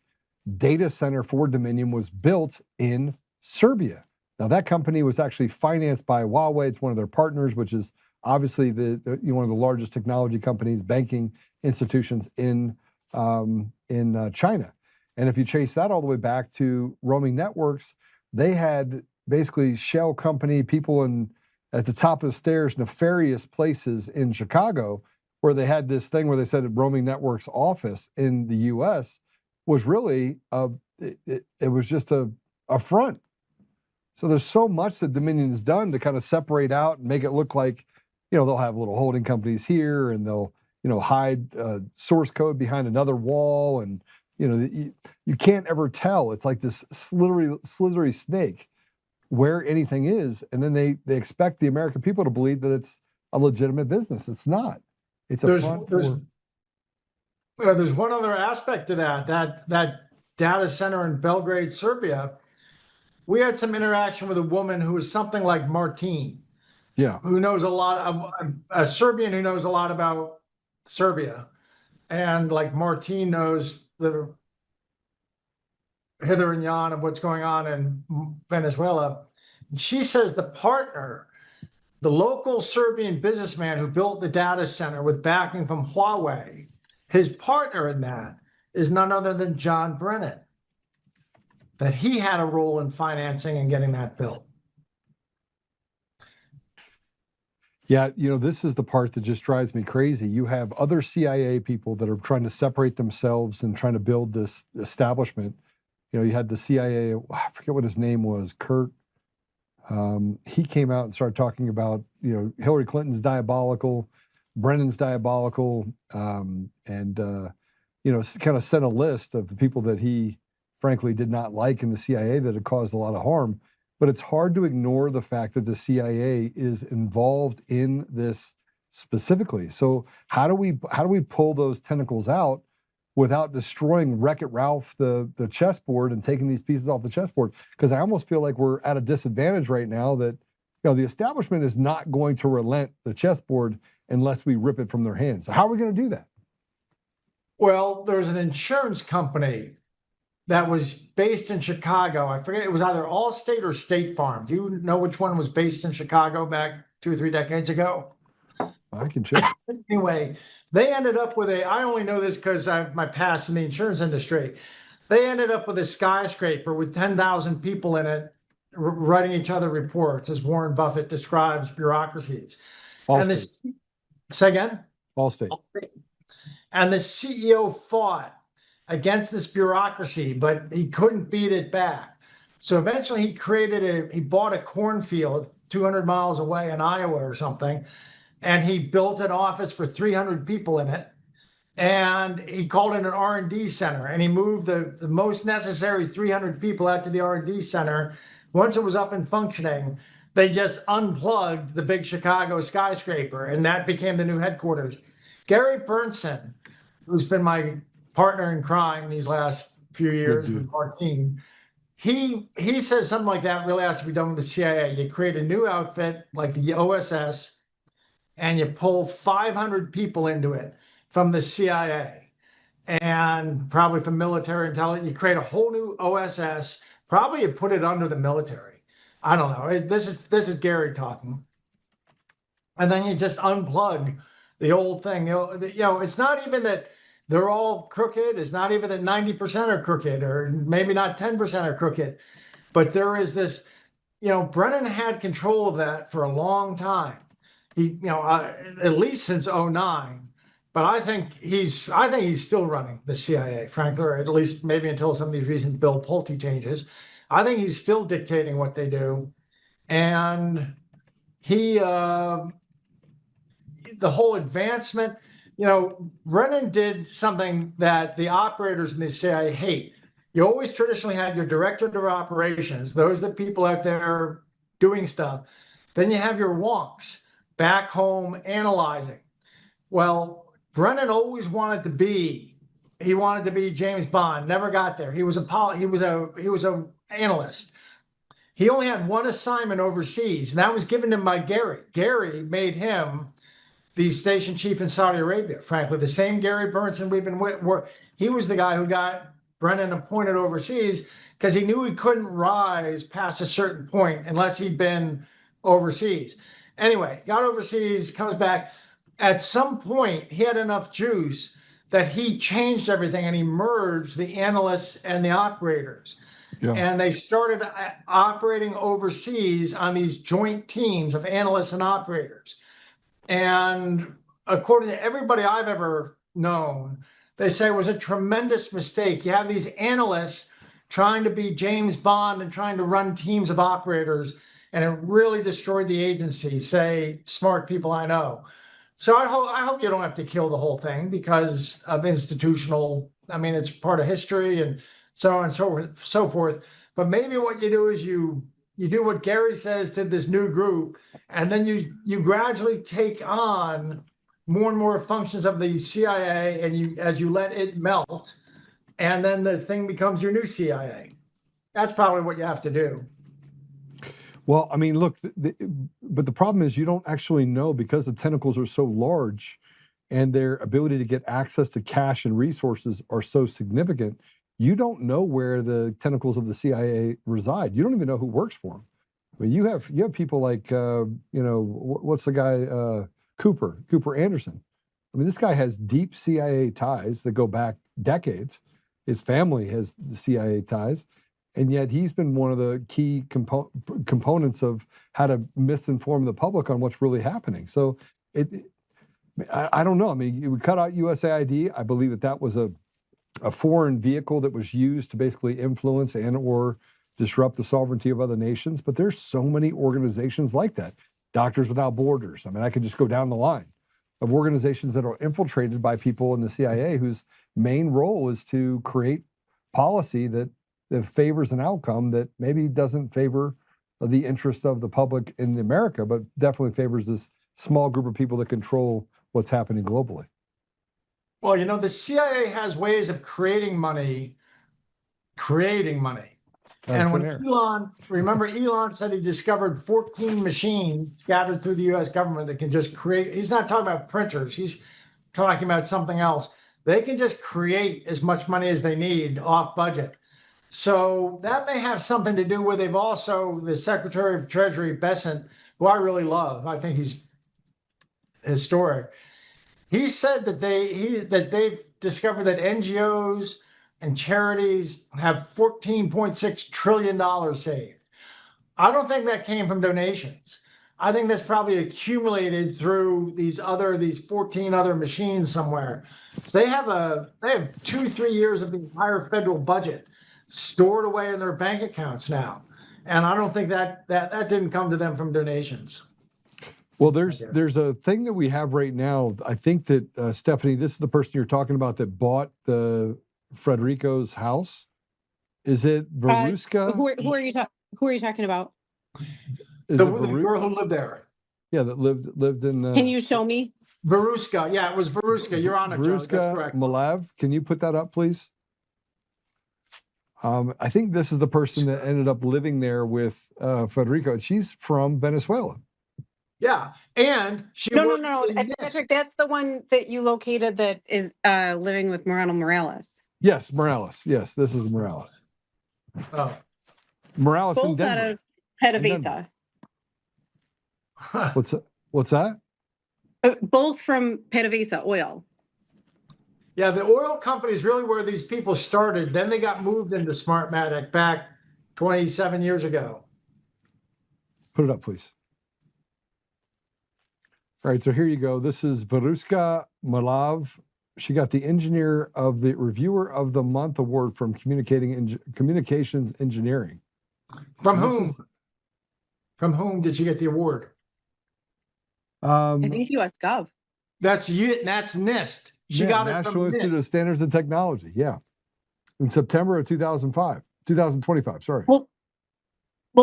data center for Dominion was built, in Serbia. Now that company was actually financed by Huawei. It's one of their partners, which is obviously one of the largest technology companies, banking institutions in China. And if you chase that all the way back to Roaming Networks, they had basically shell company people at the top of the stairs, nefarious places in Chicago, where they had this thing where they said that Roaming Networks office in the U.S. was really it was just a front. So there's so much that Dominion has done to kind of separate out and make it look like, they'll have little holding companies here, and they'll hide source code behind another wall, and you can't ever tell. It's like this slithery snake where anything is, and then they expect the American people to believe that it's a legitimate business. It's not. It's a front for. There's one other aspect to that data center in Belgrade, Serbia. We had some interaction with a woman who was something like Martine, who knows a lot, a Serbian who knows a lot about Serbia, and like Martine knows the hither and yon of what's going on in Venezuela. And she says the partner, the local Serbian businessman who built the data center with backing from Huawei, his partner in that is none other than John Brennan, that he had a role in financing and getting that built. Yeah, this is the part that just drives me crazy. You have other CIA people that are trying to separate themselves and trying to build this establishment. You had the CIA, I forget what his name was, Kirk. He came out and started talking about, Hillary Clinton's diabolical, Brennan's diabolical, and kind of sent a list of the people that he frankly did not like in the CIA that had caused a lot of harm. But it's hard to ignore the fact that the CIA is involved in this specifically. So how do we pull those tentacles out without destroying Wreck-It Ralph, the chessboard, and taking these pieces off the chessboard? Because I almost feel like we're at a disadvantage right now that the establishment is not going to relent the chessboard unless we rip it from their hands. So how are we going to do that? Well, there's an insurance company that was based in Chicago. I forget, it was either Allstate or State Farm. Do you know which one was based in Chicago back 2 or 3 decades ago? I can check. Anyway, they ended up with I only know this because I have my past in the insurance industry. They ended up with a skyscraper with 10,000 people in it, writing each other reports, as Warren Buffett describes bureaucracies. Allstate. Say again? Allstate. And the CEO fought against this bureaucracy, but he couldn't beat it back. So eventually he bought a cornfield 200 miles away in Iowa or something, and he built an office for 300 people in it. And he called it an R&D center, and he moved the most necessary 300 people out to the R&D center. Once it was up and functioning, they just unplugged the big Chicago skyscraper, and that became the new headquarters. Gary Bernson, who's been my partner in crime these last few years with Martine, he says something like that really has to be done with the CIA. You create a new outfit like the OSS, and you pull 500 people into it from the CIA and probably from military intelligence. You create a whole new OSS. Probably you put it under the military. I don't know. This is Gary talking. And then you just unplug the old thing. It's not even that they're all crooked. It's not even that 90% are crooked, or maybe not 10% are crooked. But there is this, Brennan had control of that for a long time. He, at least since 2009. But I think he's still running the CIA, frankly, or at least maybe until some of these recent Bill Pulte changes. I think he's still dictating what they do. And the whole advancement, Brennan did something that the operators in the CIA hate. You always traditionally had your director of operations, those are the people out there doing stuff. Then you have your wonks back home analyzing. Well, Brennan always wanted to be James Bond, never got there. He was a analyst. He only had one assignment overseas, and that was given to him by Gary. Gary made him the station chief in Saudi Arabia, frankly. The same Gary Burnson we've been with, he was the guy who got Brennan appointed overseas because he knew he couldn't rise past a certain point unless he'd been overseas. Anyway, got overseas, comes back. At some point, he had enough juice that he changed everything and he merged the analysts and the operators. Yeah. And they started operating overseas on these joint teams of analysts and operators. And according to everybody I've ever known, they say it was a tremendous mistake. You have these analysts trying to be James Bond and trying to run teams of operators, and it really destroyed the agency, say smart people I know. So I hope you don't have to kill the whole thing because of institutional, I mean, it's part of history and so on and so forth. But maybe what you do is you do what Gary says to this new group, and then you gradually take on more and more functions of the CIA, and as you let it melt, and then the thing becomes your new CIA. That's probably what you have to do. Well, I mean, look, but the problem is you don't actually know, because the tentacles are so large and their ability to get access to cash and resources are so significant. You don't know where the tentacles of the CIA reside. You don't even know who works for them. I mean, you have people like, what's the guy, Cooper Anderson. I mean, this guy has deep CIA ties that go back decades. His family has the CIA ties. And yet he's been one of the key components of how to misinform the public on what's really happening. So I don't know. I mean, we cut out USAID. I believe that was a foreign vehicle that was used to basically influence and or disrupt the sovereignty of other nations. But there's so many organizations like that. Doctors Without Borders. I mean, I could just go down the line of organizations that are infiltrated by people in the CIA whose main role is to create policy that favors an outcome that maybe doesn't favor the interest of the public in America, but definitely favors this small group of people that control what's happening globally. Well, the CIA has ways of creating money. And when Elon said he discovered 14 machines scattered through the US government that can just create, he's not talking about printers, he's talking about something else. They can just create as much money as they need off budget. So that may have something to do with, they've also, the Secretary of Treasury, Bessent, who I really love, I think he's historic. He said that they've discovered that NGOs and charities have $14.6 trillion saved. I don't think that came from donations. I think that's probably accumulated through these 14 other machines somewhere. So they have 2-3 years of the entire federal budget stored away in their bank accounts now. And I don't think that didn't come to them from donations. Well, there's a thing that we have right now. I think that Stephanie, this is the person you're talking about that bought the Frederico's house. Is it Veruska? Who are you talking about? The girl who lived there. Yeah, that lived in. Can you show me? Veruska. Yeah, it was Veruska. You're on it, Joe. That's correct. Malav, can you put that up, please? I think this is the person that ended up living there with Federico, and she's from Venezuela. Yeah, and she no. Patrick, that's the one that you located that is living with Morales. Yes, Morales. Yes, this is Morales. Oh, Morales both in Denver. out of PDVSA. What's that? Both from PDVSA Oil. Yeah, the oil company is really where these people started. Then they got moved into Smartmatic back 27 years ago. Put it up, please. All right, so here you go. This is Veruska Malav. She got the Reviewer of the Month award from Communications Engineering. From whom? From whom did she get the award? I think US Gov. That's NIST. She got it from National Institute of Standards and Technology. Yeah, in September of 2025. Sorry. Well,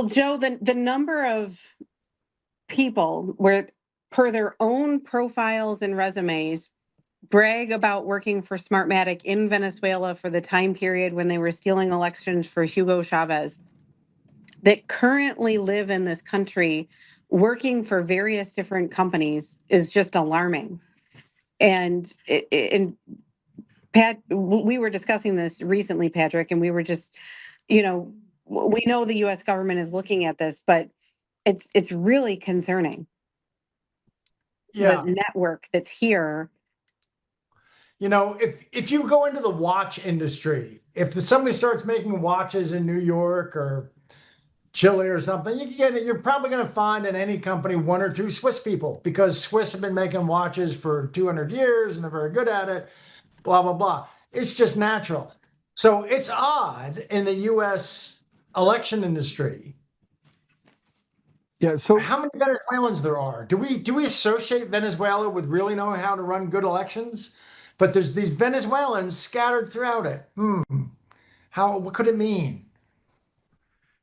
Joe, the number of people where, per their own profiles and resumes, brag about working for Smartmatic in Venezuela for the time period when they were stealing elections for Hugo Chavez. that currently live in this country working for various different companies is just alarming. And Pat, we were discussing this recently, Patrick, and we were just, we know the U.S. government is looking at this, but it's really concerning. Yeah. The network that's here. If you go into the watch industry, if somebody starts making watches in New York or Chile or something, you're probably going to find in any company one or two Swiss people, because Swiss have been making watches for 200 years and they're very good at it, blah, blah, blah. It's just natural. So it's odd in the U.S. election industry. Yeah. So how many Venezuelans there are? Do we associate Venezuela with really knowing how to run good elections? But there's these Venezuelans scattered throughout it. What could it mean?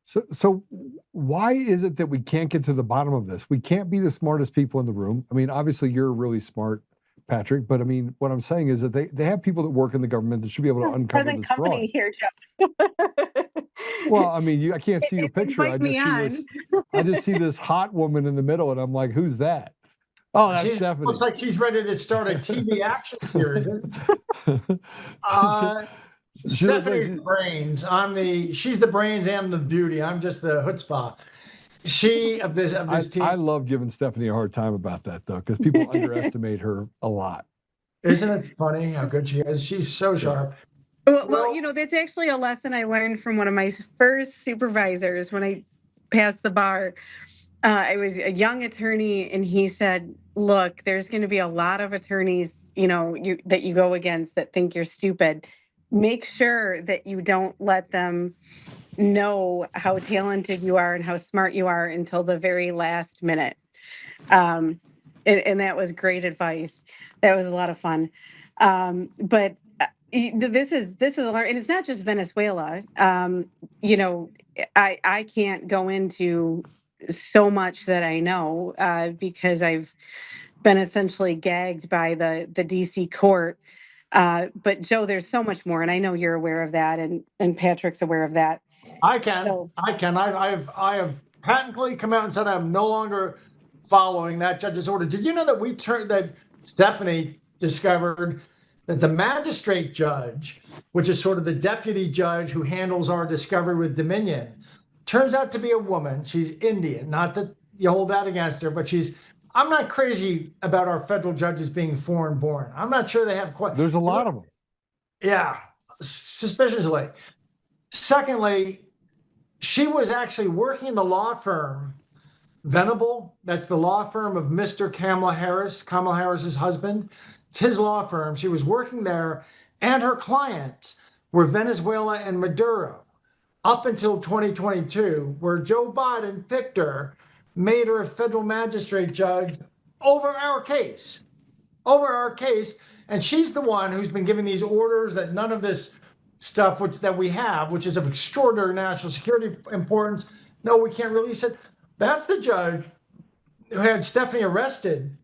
So why is it that we can't get to the bottom of this? We can't be the smartest people in the room. I mean, obviously you're really smart, Patrick, but I mean, what I'm saying is that they have people that work in the government that should be able to uncover Present this company fraud. here, Joe. Well, I mean, I can't see your picture. Invite I just see this hot woman in the middle, and I'm like, who's that? Oh, that's Stephanie. Looks like she's ready to start a TV action series, isn't she? Stephanie's brains. She's the brains and the beauty. I'm just the chutzpah. Of this team. I love giving Stephanie a hard time about that, though, because people underestimate her a lot. Isn't it funny how good she is? She's so sharp. Well, that's actually a lesson I learned from one of my first supervisors when I passed the bar. I was a young attorney, and he said, look, there's going to be a lot of attorneys, that you go against that think you're stupid. Make sure that you don't let them know how talented you are and how smart you are until the very last minute. And that was great advice. That was a lot of fun. But this is and it's not just Venezuela. I can't go into so much that I know because I've been essentially gagged by the DC court. But Joe, there's so much more, and I know you're aware of that, and Patrick's aware of that. I have patently come out and said I'm no longer following that judge's order. Did you know that Stephanie discovered that the magistrate judge, which is sort of the deputy judge who handles our discovery with Dominion, turns out to be a woman. She's Indian. Not that you hold that against her, but I'm not crazy about our federal judges being foreign born. I'm not sure they have quite. There's a lot of them. Yeah, suspiciously. Secondly, she was actually working in the law firm Venable. That's the law firm of Mr. Kamala Harris's husband. It's his law firm. She was working there, and her clients were Venezuela and Maduro up until 2022, where Joe Biden picked her, made her a federal magistrate judge over our case. And she's the one who's been giving these orders that none of this stuff that we have, which is of extraordinary national security importance, no, we can't release it. That's the judge who had Stephanie arrested,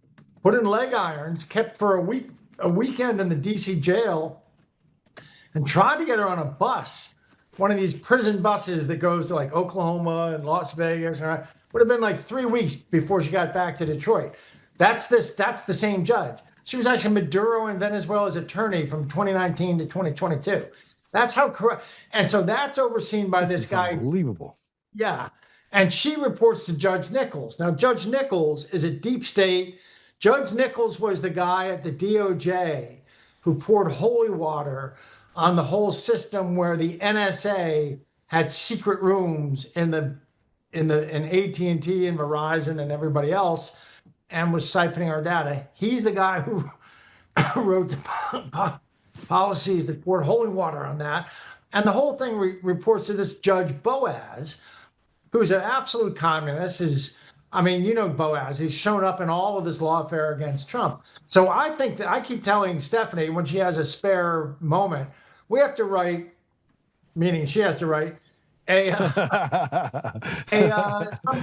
put in leg irons, kept for a weekend in the DC jail, and tried to get her on a bus, one of these prison buses that goes to like Oklahoma and Las Vegas. Would have been like 3 weeks before she got back to Detroit. That's the same judge. She was actually Maduro and Venezuela's attorney from 2019 to 2022. That's how corrupt. And so that's overseen by this guy. Unbelievable. Yeah. And she reports to Judge Nichols. Now, Judge Nichols is a deep state. Judge Nichols was the guy at the DOJ who poured holy water on the whole system, where the NSA had secret rooms in AT&T and Verizon and everybody else, and was siphoning our data. He's the guy who wrote the policies that poured holy water on that. And the whole thing reports to this Judge Boaz, who's an absolute communist. Boaz, he's shown up in all of this lawfare against Trump. So I think that I keep telling Stephanie, when she has a spare moment, we have to write, meaning she has to write, something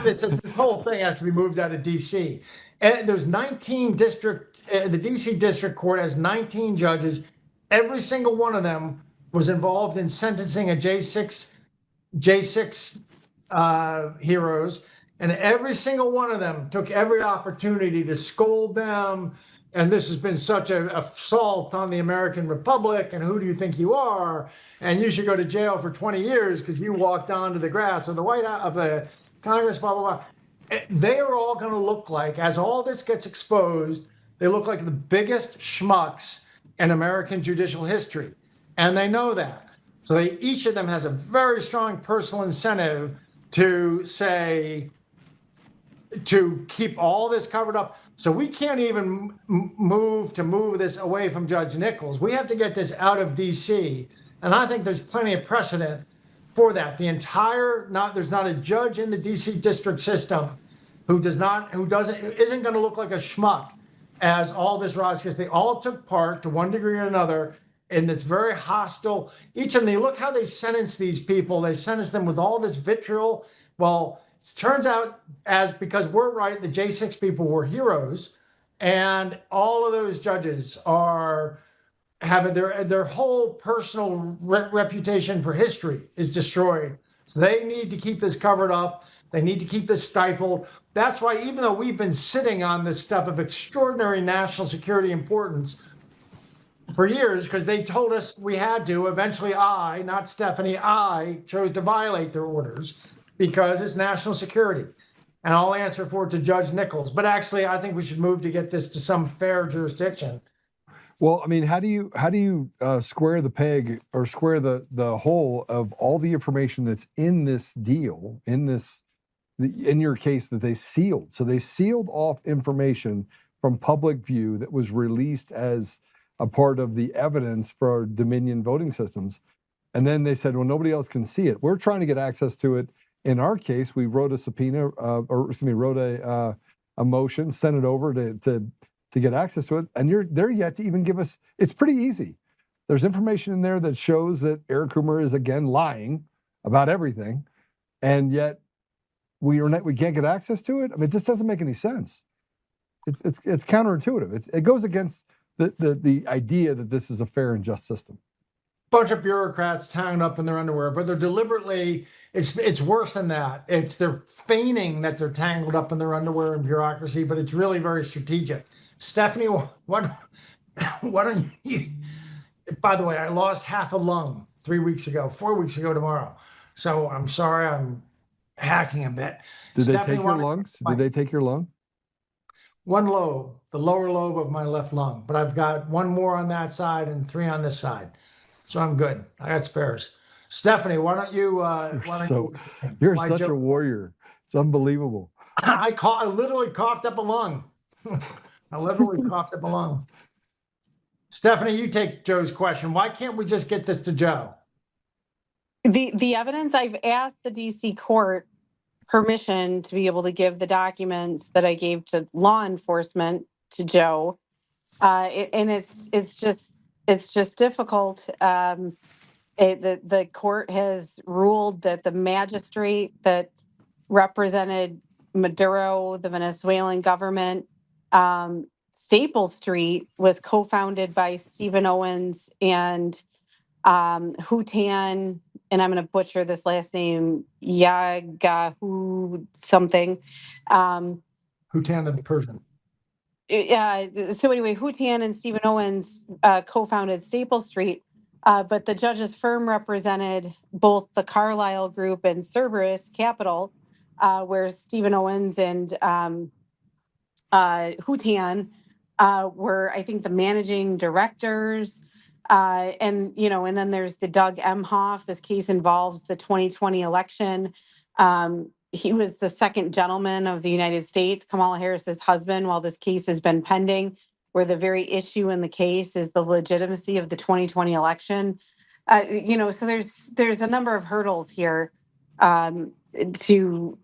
that says this whole thing has to be moved out of DC. And there's 19 the DC District Court has 19 judges. Every single one of them was involved in sentencing a J6 heroes, and every single one of them took every opportunity to scold them. And this has been such an assault on the American Republic. And who do you think you are? And you should go to jail for 20 years because you walked onto the grass of the White House, of the Congress, blah, blah, blah. They are all going to look like, as all this gets exposed, they look like the biggest schmucks in American judicial history. And they know that. So each of them has a very strong personal incentive to say, to keep all this covered up. So we can't even move this away from Judge Nichols. We have to get this out of DC. And I think there's plenty of precedent for that. There's not a judge in the DC district system who isn't going to look like a schmuck as all this rise, because they all took part to one degree or another in this very hostile, each of them, look how they sentence these people. They sentence them with all this vitriol. Well, it turns out, because we're right, the J6 people were heroes, and all of those judges have their whole personal reputation for history is destroyed. So they need to keep this covered up. They need to keep this stifled. That's why, even though we've been sitting on this stuff of extraordinary national security importance for years, because they told us we had to, eventually not Stephanie, I chose to violate their orders because it's national security. And I'll answer for it to Judge Nichols. But actually, I think we should move to get this to some fair jurisdiction. Well, I mean, how do you square the peg or square the hole of all the information that's in this deal, in your case that they sealed? So they sealed off information from public view that was released as a part of the evidence for Dominion voting systems. And then they said, well, nobody else can see it. We're trying to get access to it. In our case, we wrote a subpoena, wrote a motion, sent it over to get access to it. And they're yet to even give us, it's pretty easy. There's information in there that shows that Eric Coomer is again lying about everything. And yet we can't get access to it. I mean, it just doesn't make any sense. It's counterintuitive. It goes against the idea that this is a fair and just system. Bunch of bureaucrats tangled up in their underwear, but they're deliberately, it's worse than that. They're feigning that they're tangled up in their underwear and bureaucracy, but it's really very strategic. Stephanie, what don't you, by the way, I lost half a lung 4 weeks ago tomorrow. So I'm sorry, I'm hacking a bit. Did they take your lungs? Did they take your lung? One lobe, the lower lobe of my left lung, but I've got one more on that side and 3 on this side. So I'm good. I got spares. Stephanie, why don't you? You're such a warrior. It's unbelievable. I literally coughed up a lung. Stephanie, you take Joe's question. Why can't we just get this to Joe? The evidence, I've asked the DC court permission to be able to give the documents that I gave to law enforcement to Joe, and it's just difficult. The court has ruled that the magistrate that represented Maduro, the Venezuelan government, Staple Street was co-founded by Stephen Owens and Hutan, and I'm going to butcher this last name, Yagahu something. Hutan the Persian. So anyway, Hutan and Stephen Owens co-founded Staple Street, but the judge's firm represented both the Carlyle Group and Cerberus Capital, where Stephen Owens and Hutan were, I think, the managing directors. And then there's the Doug Emhoff. This case involves the 2020 election. He was the second gentleman of the United States, Kamala Harris's husband, while this case has been pending, where the very issue in the case is the legitimacy of the 2020 election. So there's a number of hurdles here to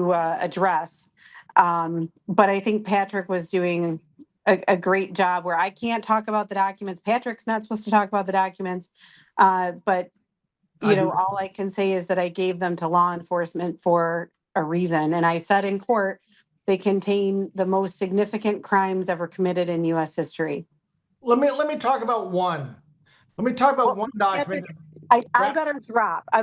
address. But I think Patrick was doing a great job where I can't talk about the documents. Patrick's not supposed to talk about the documents, but all I can say is that I gave them to law enforcement for a reason. And I said in court, they contain the most significant crimes ever committed in U.S. history. Let me talk about one. Let me talk about one document. I better drop. I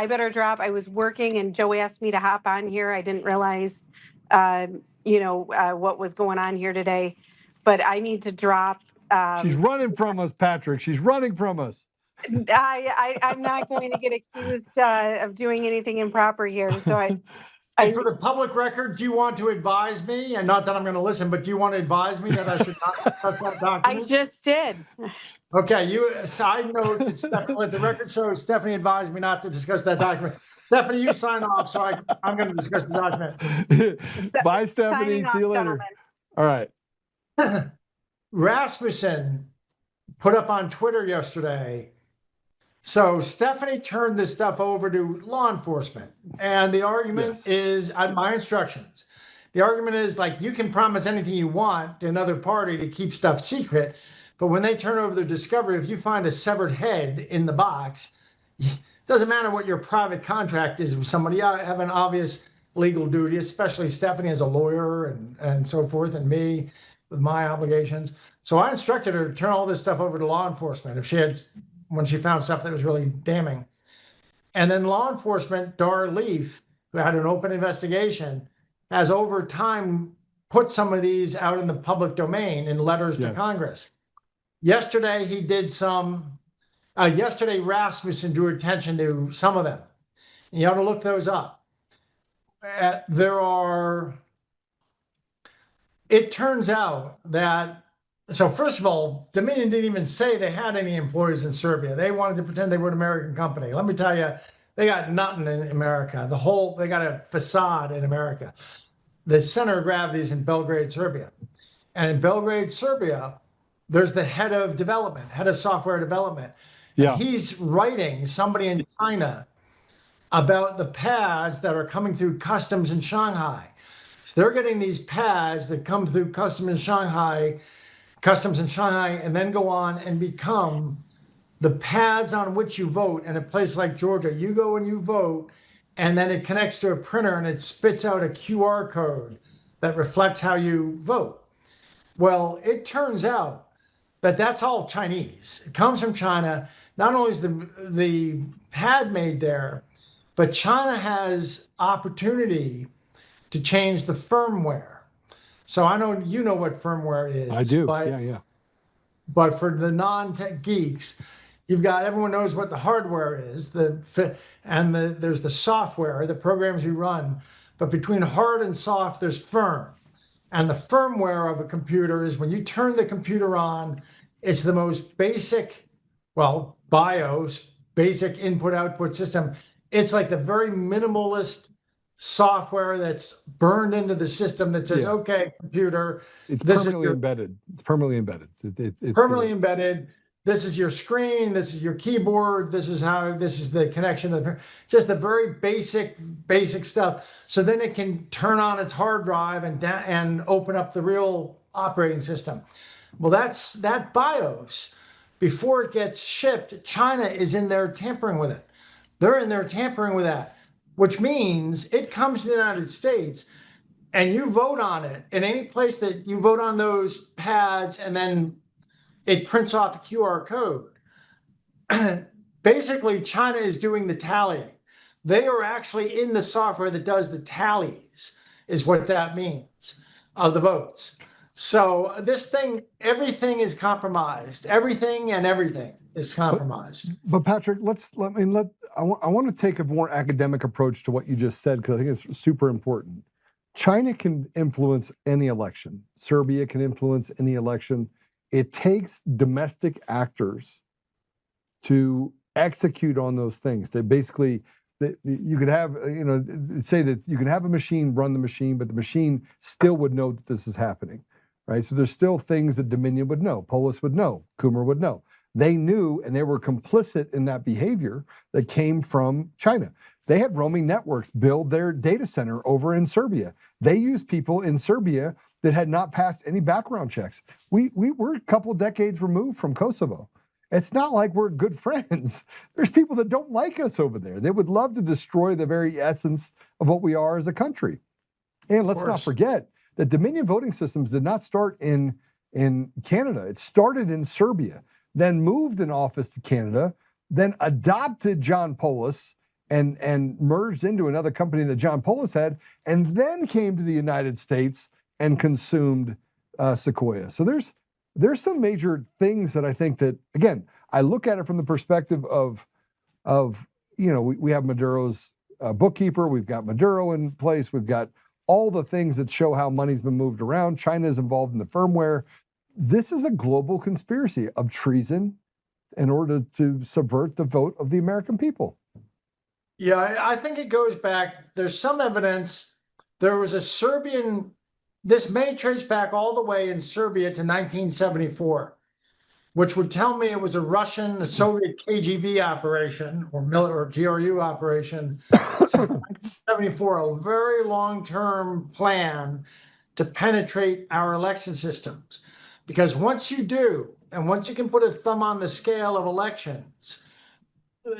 better drop. I was working and Joe asked me to hop on here. I didn't realize, what was going on here today, but I need to drop. She's running from us, Patrick. She's running from us. I'm not going to get accused of doing anything improper here. So And for the public record, do you want to advise me, and not that I'm going to listen, but do you want to advise me that I should not discuss that document? I just did. Okay, side note, let the record show Stephanie advised me not to discuss that document. Stephanie, you sign off, so I'm going to discuss the document. Bye, Stephanie. See you later. All right. Rasmussen put up on Twitter yesterday. So Stephanie turned this stuff over to law enforcement. And the argument is, at my instructions, the argument is like, you can promise anything you want to another party to keep stuff secret. But when they turn over their discovery, if you find a severed head in the box, it doesn't matter what your private contract is with somebody. I have an obvious legal duty, especially Stephanie as a lawyer and so forth, and me with my obligations. So I instructed her to turn all this stuff over to law enforcement when she found stuff that was really damning. And then law enforcement, Dar Leaf, who had an open investigation, has over time put some of these out in the public domain in letters to Congress. Yesterday, he did yesterday Rasmussen drew attention to some of them. And you ought to look those up. It turns out that, so first of all, Dominion didn't even say they had any employees in Serbia. They wanted to pretend they were an American company. Let me tell you, they got nothing in America. They got a facade in America. The center of gravity is in Belgrade, Serbia. And in Belgrade, Serbia, there's the head of software development. Yeah. He's writing somebody in China about the pads that are coming through customs in Shanghai. So they're getting these pads that come through customs in Shanghai, and then go on and become the pads on which you vote. In a place like Georgia, you go and you vote, and then it connects to a printer and it spits out a QR code that reflects how you vote. Well, it turns out that that's all Chinese. It comes from China. Not only is the pad made there, but China has opportunity to change the firmware. So I know you know what firmware is. I do. But, But for the non-tech geeks, everyone knows what the hardware is. There's the software, the programs you run. But between hard and soft, there's firm. And the firmware of a computer is when you turn the computer on, it's the most basic, BIOS, basic input-output system. It's like the very minimalist software that's burned into the system that says, okay, computer. It's permanently embedded. It's permanently embedded. It's permanently embedded. This is your screen. This is your keyboard. This is the connection. Just the very basic stuff. So then it can turn on its hard drive and open up the real operating system. Well, that BIOS, before it gets shipped, China is in there tampering with it. They're in there tampering with that, which means it comes to the United States and you vote on it in any place that you vote on those pads, and then it prints off a QR code. Basically, China is doing the tallying. They are actually in the software that does the tallies, is what that means, of the votes. So this thing, everything is compromised. Everything is compromised. But Patrick, I want to take a more academic approach to what you just said, because I think it's super important. China can influence any election. Serbia can influence any election. It takes domestic actors to execute on those things. They basically, you could have, say that you can have a machine run the machine, but the machine still would know that this is happening, right? So there's still things that Dominion would know, Polis would know, Coomer would know. They knew, and they were complicit in that behavior that came from China. They had roaming networks build their data center over in Serbia. They used people in Serbia that had not passed any background checks. We were a couple decades removed from Kosovo. It's not like we're good friends. There's people that don't like us over there. They would love to destroy the very essence of what we are as a country. And let's not forget that Dominion voting systems did not start in Canada. It started in Serbia, then moved in office to Canada, then adopted John Polis and merged into another company that John Polis had, and then came to the United States and consumed Sequoia. So there's some major things that I think that, again, I look at it from the perspective of we have Maduro's bookkeeper, we've got Maduro in place, we've got all the things that show how money's been moved around. China is involved in the firmware. This is a global conspiracy of treason in order to subvert the vote of the American people. Yeah, I think it goes back. There's some evidence. There was a Serbian, this may trace back all the way in Serbia to 1974, which would tell me it was a Soviet KGB operation or GRU operation. 1974, a very long-term plan to penetrate our election systems. Because once you do, and once you can put a thumb on the scale of elections,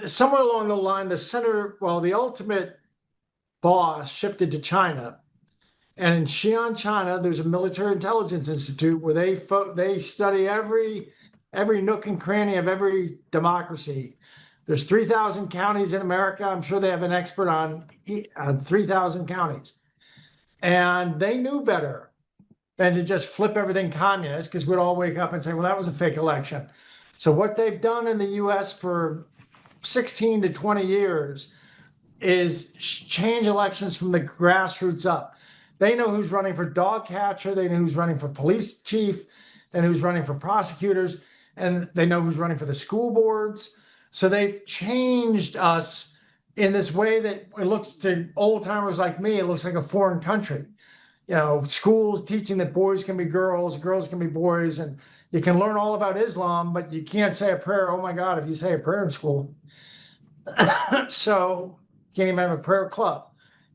somewhere along the line, the ultimate boss shifted to China. And in Xi'an, China, there's a military intelligence institute where they study every nook and cranny of every democracy. There's 3,000 counties in America. I'm sure they have an expert on 3,000 counties. And they knew better than to just flip everything communist, because we'd all wake up and say, well, that was a fake election. So what they've done in the US for 16 to 20 years is change elections from the grassroots up. They know who's running for dog catcher, they know who's running for police chief, they know who's running for prosecutors, and they know who's running for the school boards. So they've changed us in this way that it looks to old timers like me, it looks like a foreign country. Schools teaching that boys can be girls, girls can be boys, and you can learn all about Islam, but you can't say a prayer. Oh my God, if you say a prayer in school. So you can't even have a prayer club.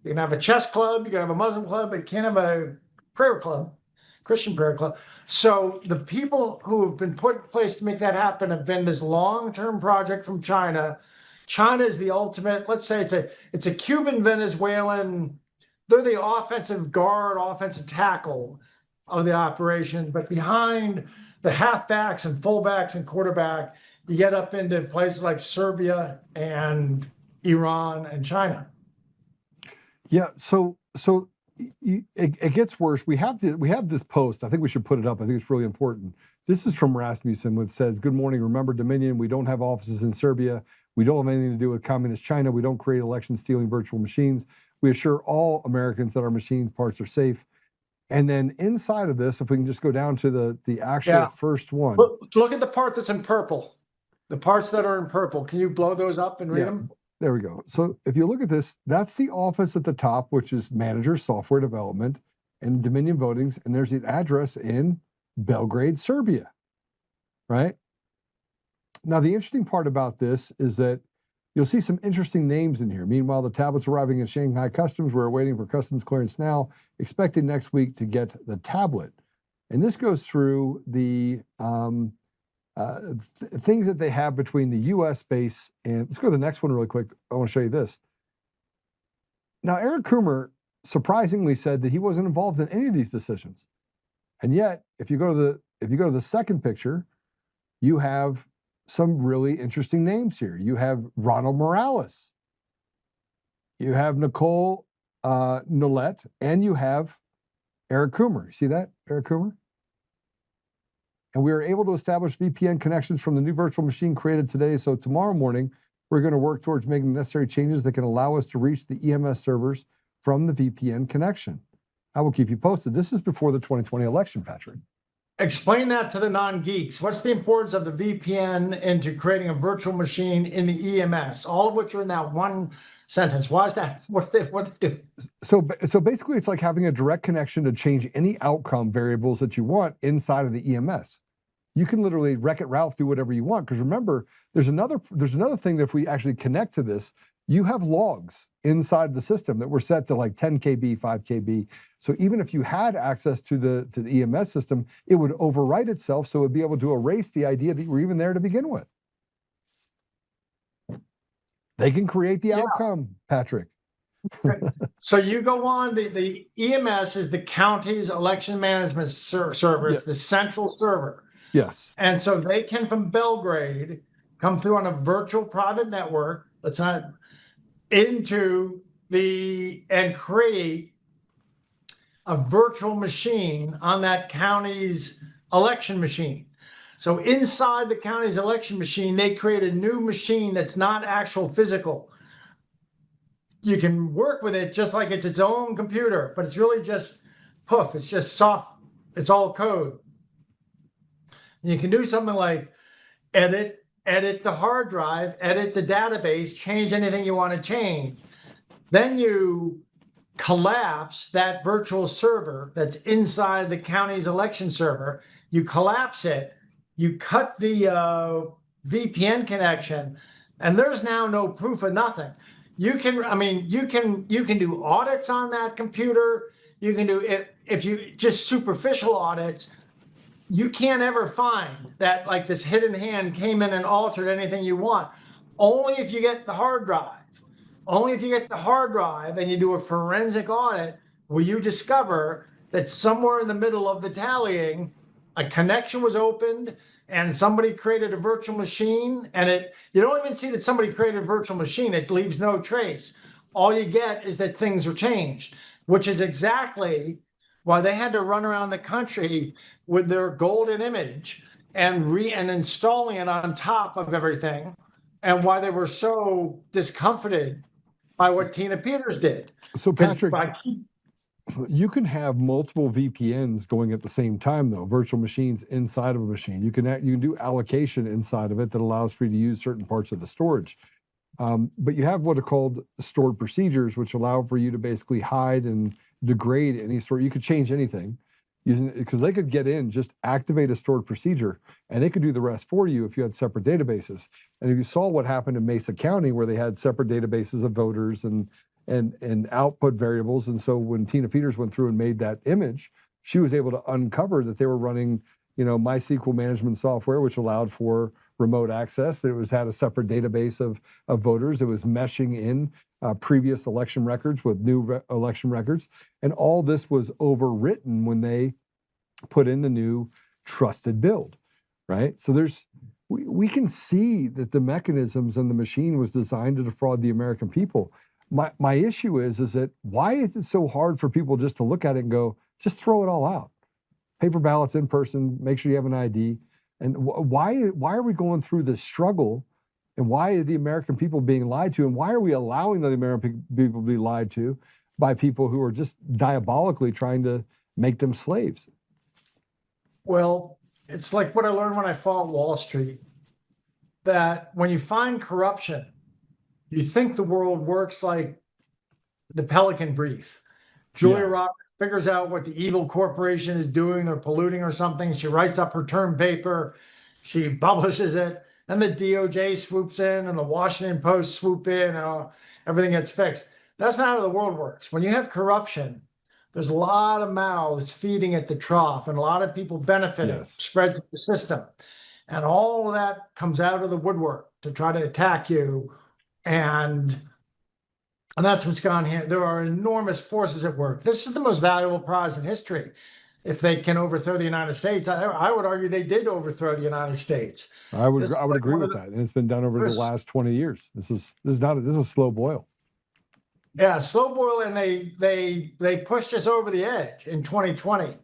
You can have a chess club, you can have a Muslim club, but you can't have a prayer club, Christian prayer club. So the people who have been put in place to make that happen have been this long-term project from China. China is the ultimate, let's say it's a Cuban Venezuelan, they're the offensive guard, offensive tackle of the operation, but behind the halfbacks and fullbacks and quarterback, you get up into places like Serbia and Iran and China. Yeah, so it gets worse. We have this post. I think we should put it up. I think it's really important. This is from Rasmussen, which says, "Good morning. Remember Dominion. We don't have offices in Serbia. We don't have anything to do with communist China. We don't create election stealing virtual machines. We assure all Americans that our machine parts are safe." And then inside of this, if we can just go down to the actual first one. Look at the part that's in purple. The parts that are in purple. Can you blow those up and read them? There we go. So if you look at this, that's the office at the top, which is Manager Software Development and Dominion Votings. And there's the address in Belgrade, Serbia, right? Now, the interesting part about this is that you'll see some interesting names in here. Meanwhile, the tablet's arriving at Shanghai Customs. We're waiting for customs clearance now, expected next week to get the tablet. And this goes through the things that they have between the U.S. base and, let's go to the next one really quick. I want to show you this. Now, Eric Coomer surprisingly said that he wasn't involved in any of these decisions. And yet, if you go to the second picture, you have some really interesting names here. You have Ronald Morales, you have Nicole Nolet, and you have Eric Coomer. You see that, Eric Coomer? And we were able to establish VPN connections from the new virtual machine created today. So tomorrow morning, we're going to work towards making the necessary changes that can allow us to reach the EMS servers from the VPN connection. I will keep you posted. This is before the 2020 election, Patrick. Explain that to the non-geeks. What's the importance of the VPN into creating a virtual machine in the EMS? All of which are in that one sentence. Why is that? What do they do? So basically, it's like having a direct connection to change any outcome variables that you want inside of the EMS. You can literally Wreck-It Ralph do whatever you want. Because remember, there's another thing that if we actually connect to this, you have logs inside the system that were set to like 10 KB, 5 KB. So even if you had access to the EMS system, it would overwrite itself, so it would be able to erase the idea that you were even there to begin with. They can create the outcome, Patrick. So you go on, the EMS is the county's election management server. It's the central server. Yes. And so they can, from Belgrade, come through on a virtual private network, let's not, and create a virtual machine on that county's election machine. So inside the county's election machine, they create a new machine that's not actual physical. You can work with it just like it's its own computer, but it's really just poof, it's just soft, it's all code. And you can do something like edit the hard drive, edit the database, change anything you want to change. Then you collapse that virtual server that's inside the county's election server. You collapse it, you cut the VPN connection, and there's now no proof of nothing. You can do audits on that computer. You can do it if you just superficial audits. You can't ever find that like this hidden hand came in and altered anything you want. Only if you get the hard drive. Only if you get the hard drive and you do a forensic audit will you discover that somewhere in the middle of the tallying, a connection was opened and somebody created a virtual machine, and you don't even see that somebody created a virtual machine. It leaves no trace. All you get is that things are changed, which is exactly why they had to run around the country with their golden image and installing it on top of everything, and why they were so discomfited by what Tina Peters did. So Patrick, you can have multiple VPNs going at the same time, though, virtual machines inside of a machine. You can do allocation inside of it that allows for you to use certain parts of the storage. But you have what are called stored procedures, which allow for you to basically hide and degrade any sort. You could change anything because they could get in, just activate a stored procedure, and they could do the rest for you if you had separate databases. And if you saw what happened in Mesa County, where they had separate databases of voters and output variables. And so when Tina Peters went through and made that image, she was able to uncover that they were running, MySQL management software, which allowed for remote access, that it had a separate database of voters. It was meshing in previous election records with new election records. And all this was overwritten when they put in the new trusted build, right? So we can see that the mechanisms and the machine was designed to defraud the American people. My issue is that why is it so hard for people just to look at it and go, just throw it all out? Paper ballots in person, make sure you have an ID. And why are we going through this struggle? And why are the American people being lied to? And why are we allowing the American people to be lied to by people who are just diabolically trying to make them slaves? Well, it's like what I learned when I fought Wall Street, that when you find corruption, you think the world works like the Pelican Brief. Julia Roberts figures out what the evil corporation is doing. They're polluting or something. She writes up her term paper. She publishes it. And the DOJ swoops in and the Washington Post swoop in and everything gets fixed. That's not how the world works. When you have corruption, there's a lot of mouths feeding at the trough and a lot of people benefiting, spreads through the system. And all of that comes out of the woodwork to try to attack you. And that's what's gone here. There are enormous forces at work. This is the most valuable prize in history. If they can overthrow the United States, I would argue they did overthrow the United States. I would agree with that, and it's been done over the last 20 years. This is slow boil. Yeah, slow boil, and they pushed us over the edge in 2020.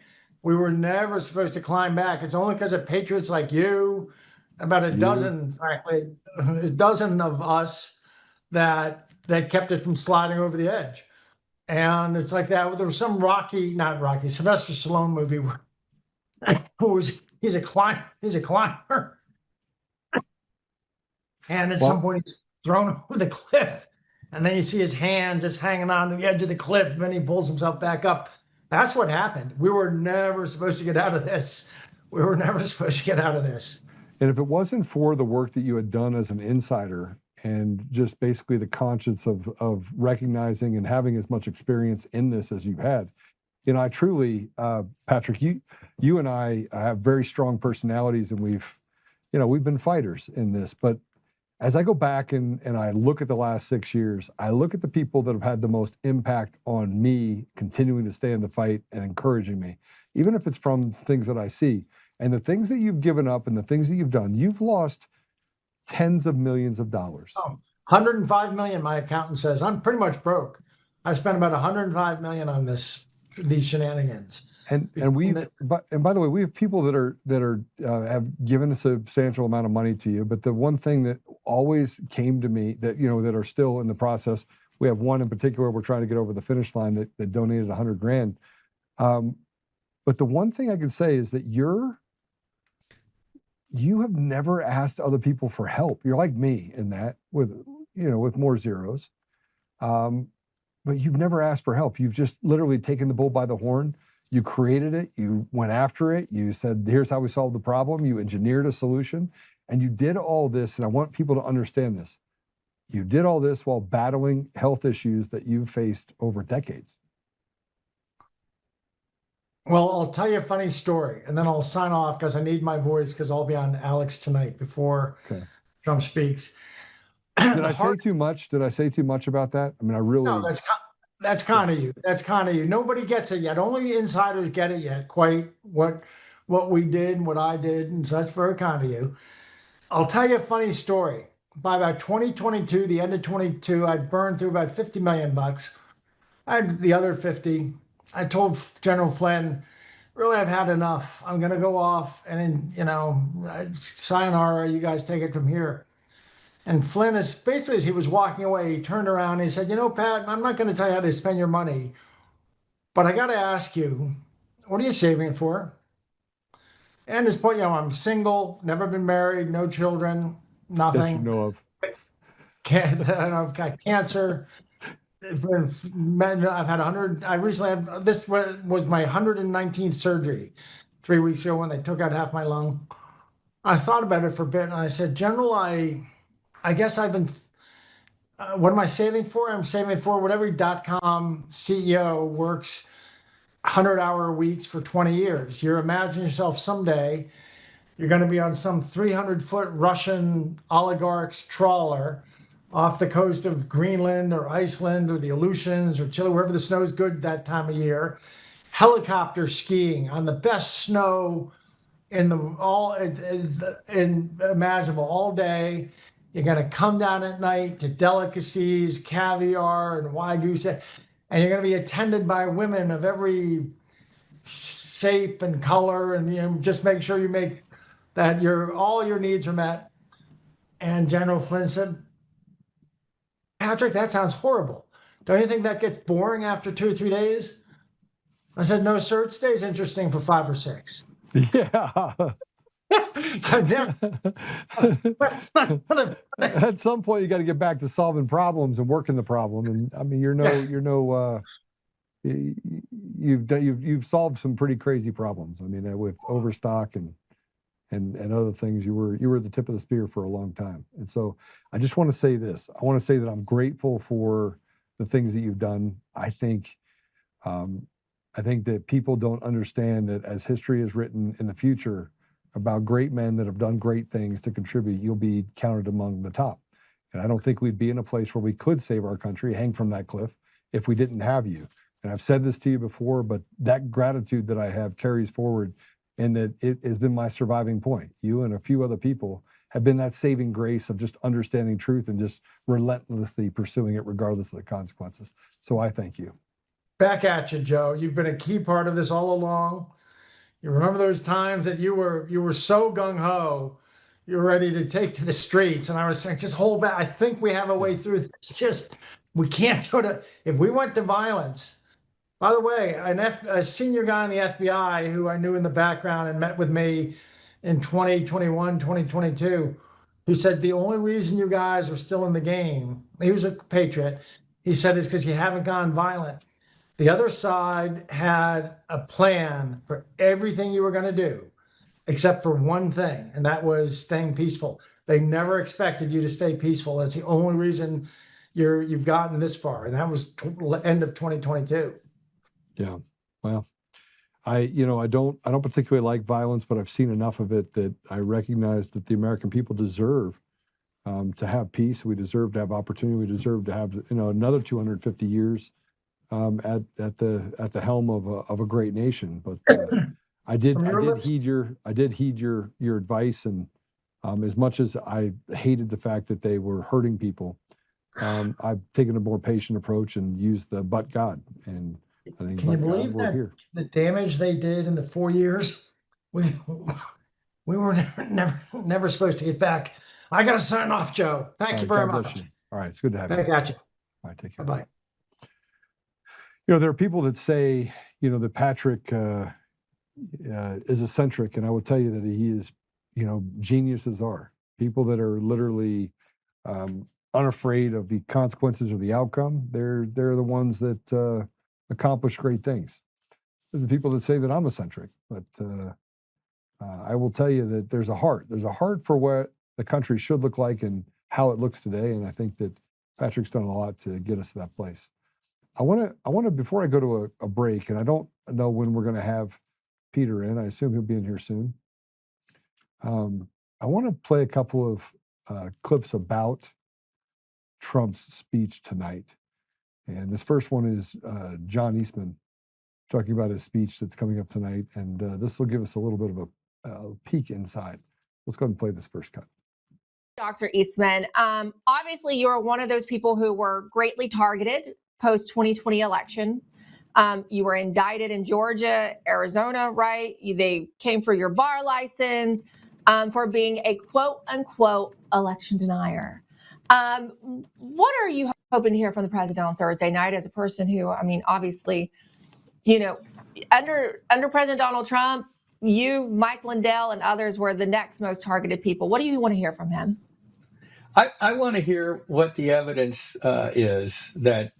We were never supposed to climb back. It's only because of patriots like you, about a dozen of us that kept it from sliding over the edge. And it's like that. There was some Sylvester Stallone movie where he's a climber. And at some point he's thrown over the cliff. And then you see his hand just hanging on to the edge of the cliff, and then he pulls himself back up. That's what happened. We were never supposed to get out of this. And if it wasn't for the work that you had done as an insider and just basically the conscience of recognizing and having as much experience in this as you've had, I truly, Patrick, you and I have very strong personalities, and we've been fighters in this. But as I go back and I look at the last 6 years, I look at the people that have had the most impact on me continuing to stay in the fight and encouraging me, even if it's from things that I see. And the things that you've given up and the things that you've done, you've lost tens of millions of dollars. Oh, 105 million, my accountant says. I'm pretty much broke. I've spent about 105 million on these shenanigans. And by the way, we have people that are have given a substantial amount of money to you. But the one thing that always came to me that that are still in the process, we have one in particular we're trying to get over the finish line that donated $100,000. But the one thing I can say is that you have never asked other people for help. You're like me in that with more zeros. But you've never asked for help. You've just literally taken the bull by the horn. You created it. You went after it. You said, here's how we solve the problem. You engineered a solution. And you did all this, and I want people to understand this. You did all this while battling health issues that you've faced over decades. Well, I'll tell you a funny story, and then I'll sign off because I need my voice because I'll be on Alex tonight before Trump speaks. Did I say too much? Did I say too much about that? I mean, I really... No, that's kind of you. That's kind of you. Nobody gets it yet. Only insiders get it yet. Quite what we did and what I did and such. Very kind of you. I'll tell you a funny story. By about 2022, the end of 22, I'd burned through about $50 million. I had the other 50. I told General Flynn, really, I've had enough. I'm going to go off and, sayonara, you guys take it from here. And Flynn is basically, as he was walking away, he turned around and he said, Pat, I'm not going to tell you how to spend your money, but I got to ask you, what are you saving it for? And this point, I'm single, never been married, no children, nothing. That you know of. I've got cancer. I've had 100. I recently had, this was my 119th surgery 3 weeks ago when they took out half my lung. I thought about it for a bit and I said, General, I guess I've been, what am I saving for? I'm saving for what every .com CEO works 100-hour weeks for 20 years. You imagine yourself someday, you're going to be on some 300-foot Russian oligarch's trawler off the coast of Greenland or Iceland or the Aleutians or Chile, wherever the snow's good that time of year, helicopter skiing on the best snow in imaginable all day. You're going to come down at night to delicacies, caviar and Wagyu, and you're going to be attended by women of every shape and color, and just make sure you make that all your needs are met. And General Flynn said, Patrick, that sounds horrible. Don't you think that gets boring after 2 or 3 days? I said, no, sir, it stays interesting for 5 or 6. Yeah. At some point, you got to get back to solving problems and working the problem. And I mean, you've solved some pretty crazy problems. I mean, with overstock and other things, you were the tip of the spear for a long time. And so I just want to say this. I want to say that I'm grateful for the things that you've done. I think that people don't understand that as history is written in the future about great men that have done great things to contribute, you'll be counted among the top. And I don't think we'd be in a place where we could save our country, hang from that cliff, if we didn't have you. And I've said this to you before, but that gratitude that I have carries forward, and that it has been my surviving point. You and a few other people have been that saving grace of just understanding truth and just relentlessly pursuing it regardless of the consequences. So I thank you. Back at you, Joe. You've been a key part of this all along. You remember those times that you were so gung-ho, you were ready to take to the streets, and I was saying, just hold back. I think we have a way through this. We can't go to, if we went to violence. By the way, a senior guy in the FBI who I knew in the background and met with me in 2021, 2022, who said the only reason you guys are still in the game, he was a patriot, he said, is because you haven't gone violent. The other side had a plan for everything you were going to do, except for one thing, and that was staying peaceful. They never expected you to stay peaceful. That's the only reason you've gotten this far, and that was end of 2022. Yeah, well, I don't particularly like violence, but I've seen enough of it that I recognize that the American people deserve to have peace. We deserve to have opportunity. We deserve to have another 250 years at the helm of a great nation. But I did heed your advice, and As much as I hated the fact that they were hurting people, I've taken a more patient approach and used the but God. And I think, Can you but God, believe we're that here. the damage they did in the 4 years? We were never supposed to get back. I got to sign off, Joe. Thank you very God much. bless you. All right, it's good to have Back you. at you. All right, take care. Bye-bye. There are people that say, that Patrick is eccentric, and I will tell you that he is, geniuses are people that are literally unafraid of the consequences or the outcome. They're the ones that accomplish great things. There's the people that say that I'm eccentric, but I will tell you that there's a heart. There's a heart for what the country should look like and how it looks today, and I think that Patrick's done a lot to get us to that place. I want to before I go to a break, and I don't know when we're going to have Peter in. I assume he'll be in here soon. I want to play a couple of clips about Trump's speech tonight. And this first one is John Eastman talking about his speech that's coming up tonight. And this will give us a little bit of a peek inside. Let's go ahead and play this first cut. Dr. Eastman, obviously you're one of those people who were greatly targeted post-2020 election. You were indicted in Georgia, Arizona, right? They came for your bar license for being a quote-unquote election denier. What are you hoping to hear from the president on Thursday night as a person who, obviously, under President Donald Trump, you, Mike Lindell, and others were the next most targeted people. What do you want to hear from him? I want to hear what the evidence is that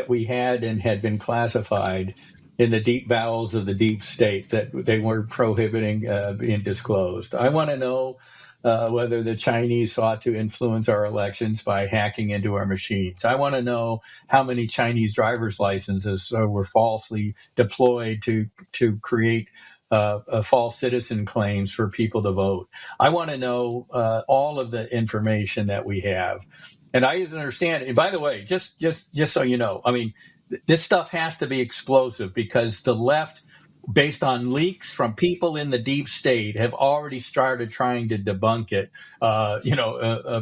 we had and had been classified in the deep bowels of the deep state that they were prohibiting being disclosed. I want to know whether the Chinese sought to influence our elections by hacking into our machines. I want to know how many Chinese driver's licenses were falsely deployed to create false citizen claims for people to vote. I want to know all of the information that we have. And I understand, and by the way, just so you know, this stuff has to be explosive because the left, based on leaks from people in the deep state, have already started trying to debunk it,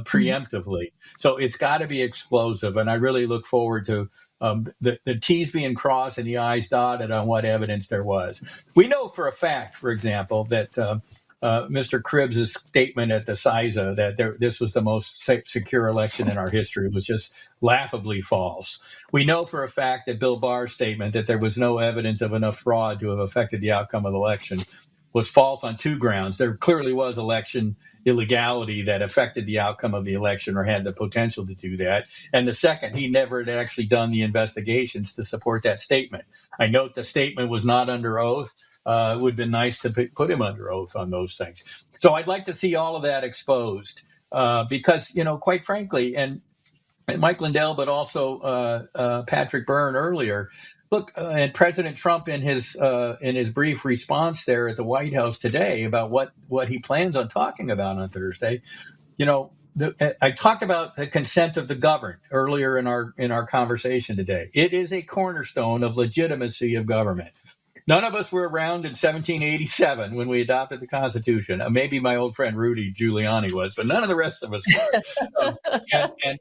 preemptively. So it's got to be explosive. And I really look forward to the T's being crossed and the I's dotted on what evidence there was. We know for a fact, for example, that Mr. Cribbs' statement at the CISA that this was the most secure election in our history was just laughably false. We know for a fact that Bill Barr's statement that there was no evidence of enough fraud to have affected the outcome of the election was false on two grounds. There clearly was election illegality that affected the outcome of the election or had the potential to do that. And the second, he never had actually done the investigations to support that statement. I note the statement was not under oath. It would have been nice to put him under oath on those things. So I'd like to see all of that exposed because, quite frankly, and Mike Lindell, but also Patrick Byrne earlier, look, and President Trump in his brief response there at the White House today about what he plans on talking about on Thursday, I talked about the consent of the governed earlier in our conversation today. It is a cornerstone of legitimacy of government. None of us were around in 1787 when we adopted the Constitution. Maybe my old friend Rudy Giuliani was, but none of the rest of us were. And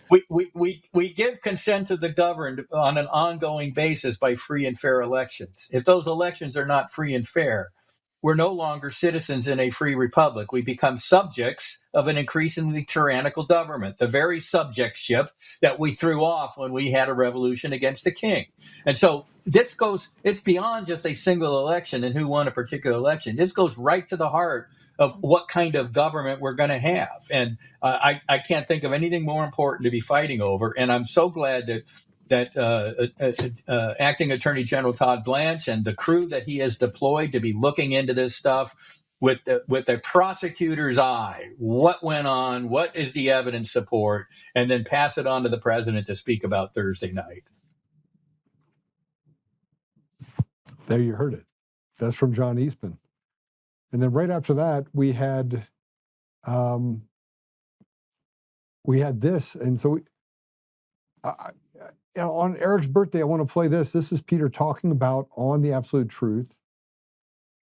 we give consent to the governed on an ongoing basis by free and fair elections. If those elections are not free and fair, we're no longer citizens in a free republic. We become subjects of an increasingly tyrannical government, the very subjectship that we threw off when we had a revolution against the king. And so it's beyond just a single election and who won a particular election. This goes right to the heart of what kind of government we're going to have. And I can't think of anything more important to be fighting over. And I'm so glad that Acting Attorney General Todd Blanche and the crew that he has deployed to be looking into this stuff with the prosecutor's eye, what went on, what is the evidence support, and then pass it on to the president to speak about Thursday night. There you heard it. That's from John Eastman. And then right after that, we had this. And so on Eric's birthday, I want to play this. This is Peter talking about On the Absolute Truth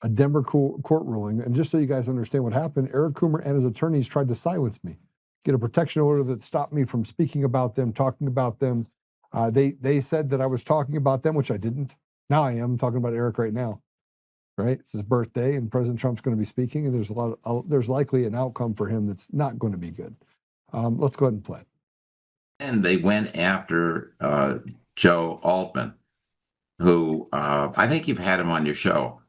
a Denver court ruling. And just so you guys understand what happened, Eric Coomer and his attorneys tried to silence me, get a protection order that stopped me from speaking about them, talking about them. They said that I was talking about them, which I didn't. Now I am talking about Eric right now. Right? It's his birthday, and President Trump's going to be speaking, and there's likely an outcome for him that's not going to be good. Let's go ahead and play it. And they went after Joe Oltmann, who I think you've had him on your show.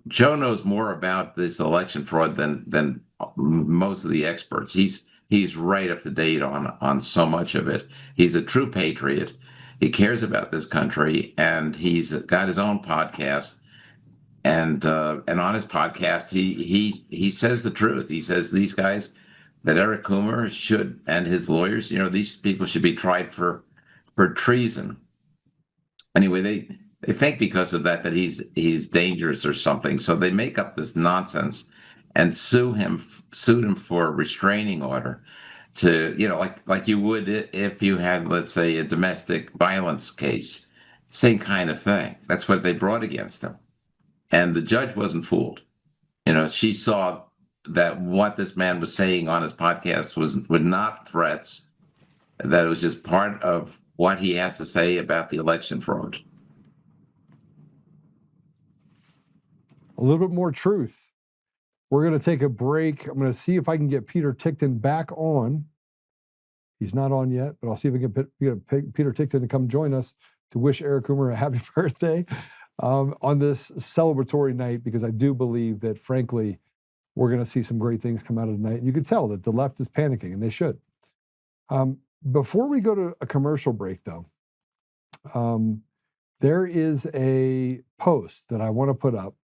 Joe knows more about this election fraud than most of the experts. He's right up to date on so much of it. He's a true patriot. He cares about this country, and he's got his own podcast. And on his podcast, he says the truth. He says these guys, that Eric Coomer should, and his lawyers, these people should be tried for treason. Anyway, they think because of that he's dangerous or something. So they make up this nonsense and sued him for a restraining order. To like you would if you had, let's say, a domestic violence case, same kind of thing. That's what they brought against him, and the judge wasn't fooled. She saw that what this man was saying on his podcast were not threats, that it was just part of what he has to say about the election fraud. A little bit more truth. We're going to take a break. I'm going to see if I can get Peter Ticktin back on. He's not on yet, but I'll see if I can get Peter Ticktin to come join us to wish Eric Coomer a happy birthday on this celebratory night, because I do believe that, frankly, we're going to see some great things come out of tonight. You can tell that the left is panicking, and they should. Before we go to a commercial break, though, there is a post that I want to put up.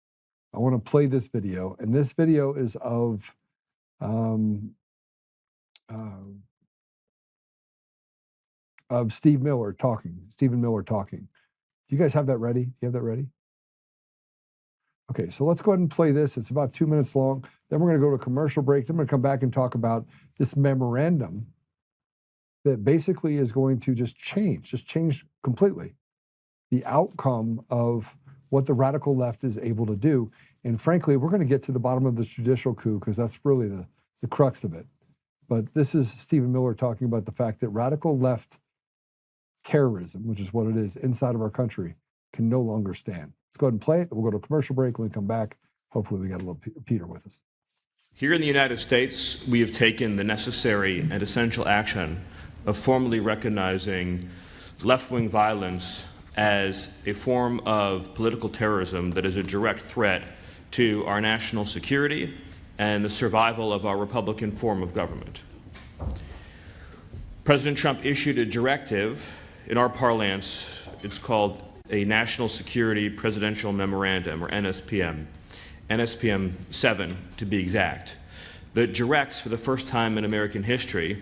I want to play this video, and this video is of Stephen Miller talking. Do you guys have that ready? Do you have that ready? Okay, so let's go ahead and play this. It's about 2 minutes long. Then we're going to go to a commercial break. Then we're going to come back and talk about this memorandum that basically is going to just change completely the outcome of what the radical left is able to do. And frankly, we're going to get to the bottom of this judicial coup, because that's really the crux of it. But this is Stephen Miller talking about the fact that radical left terrorism, which is what it is inside of our country, can no longer stand. Let's go ahead and play it. We'll go to a commercial break. When we come back, hopefully we got a little Peter with us. Here in the United States, we have taken the necessary and essential action of formally recognizing left-wing violence as a form of political terrorism that is a direct threat to our national security and the survival of our Republican form of government. President Trump issued a directive. In our parlance, it's called a National Security Presidential Memorandum, or NSPM, NSPM 7 to be exact, that directs, for the first time in American history,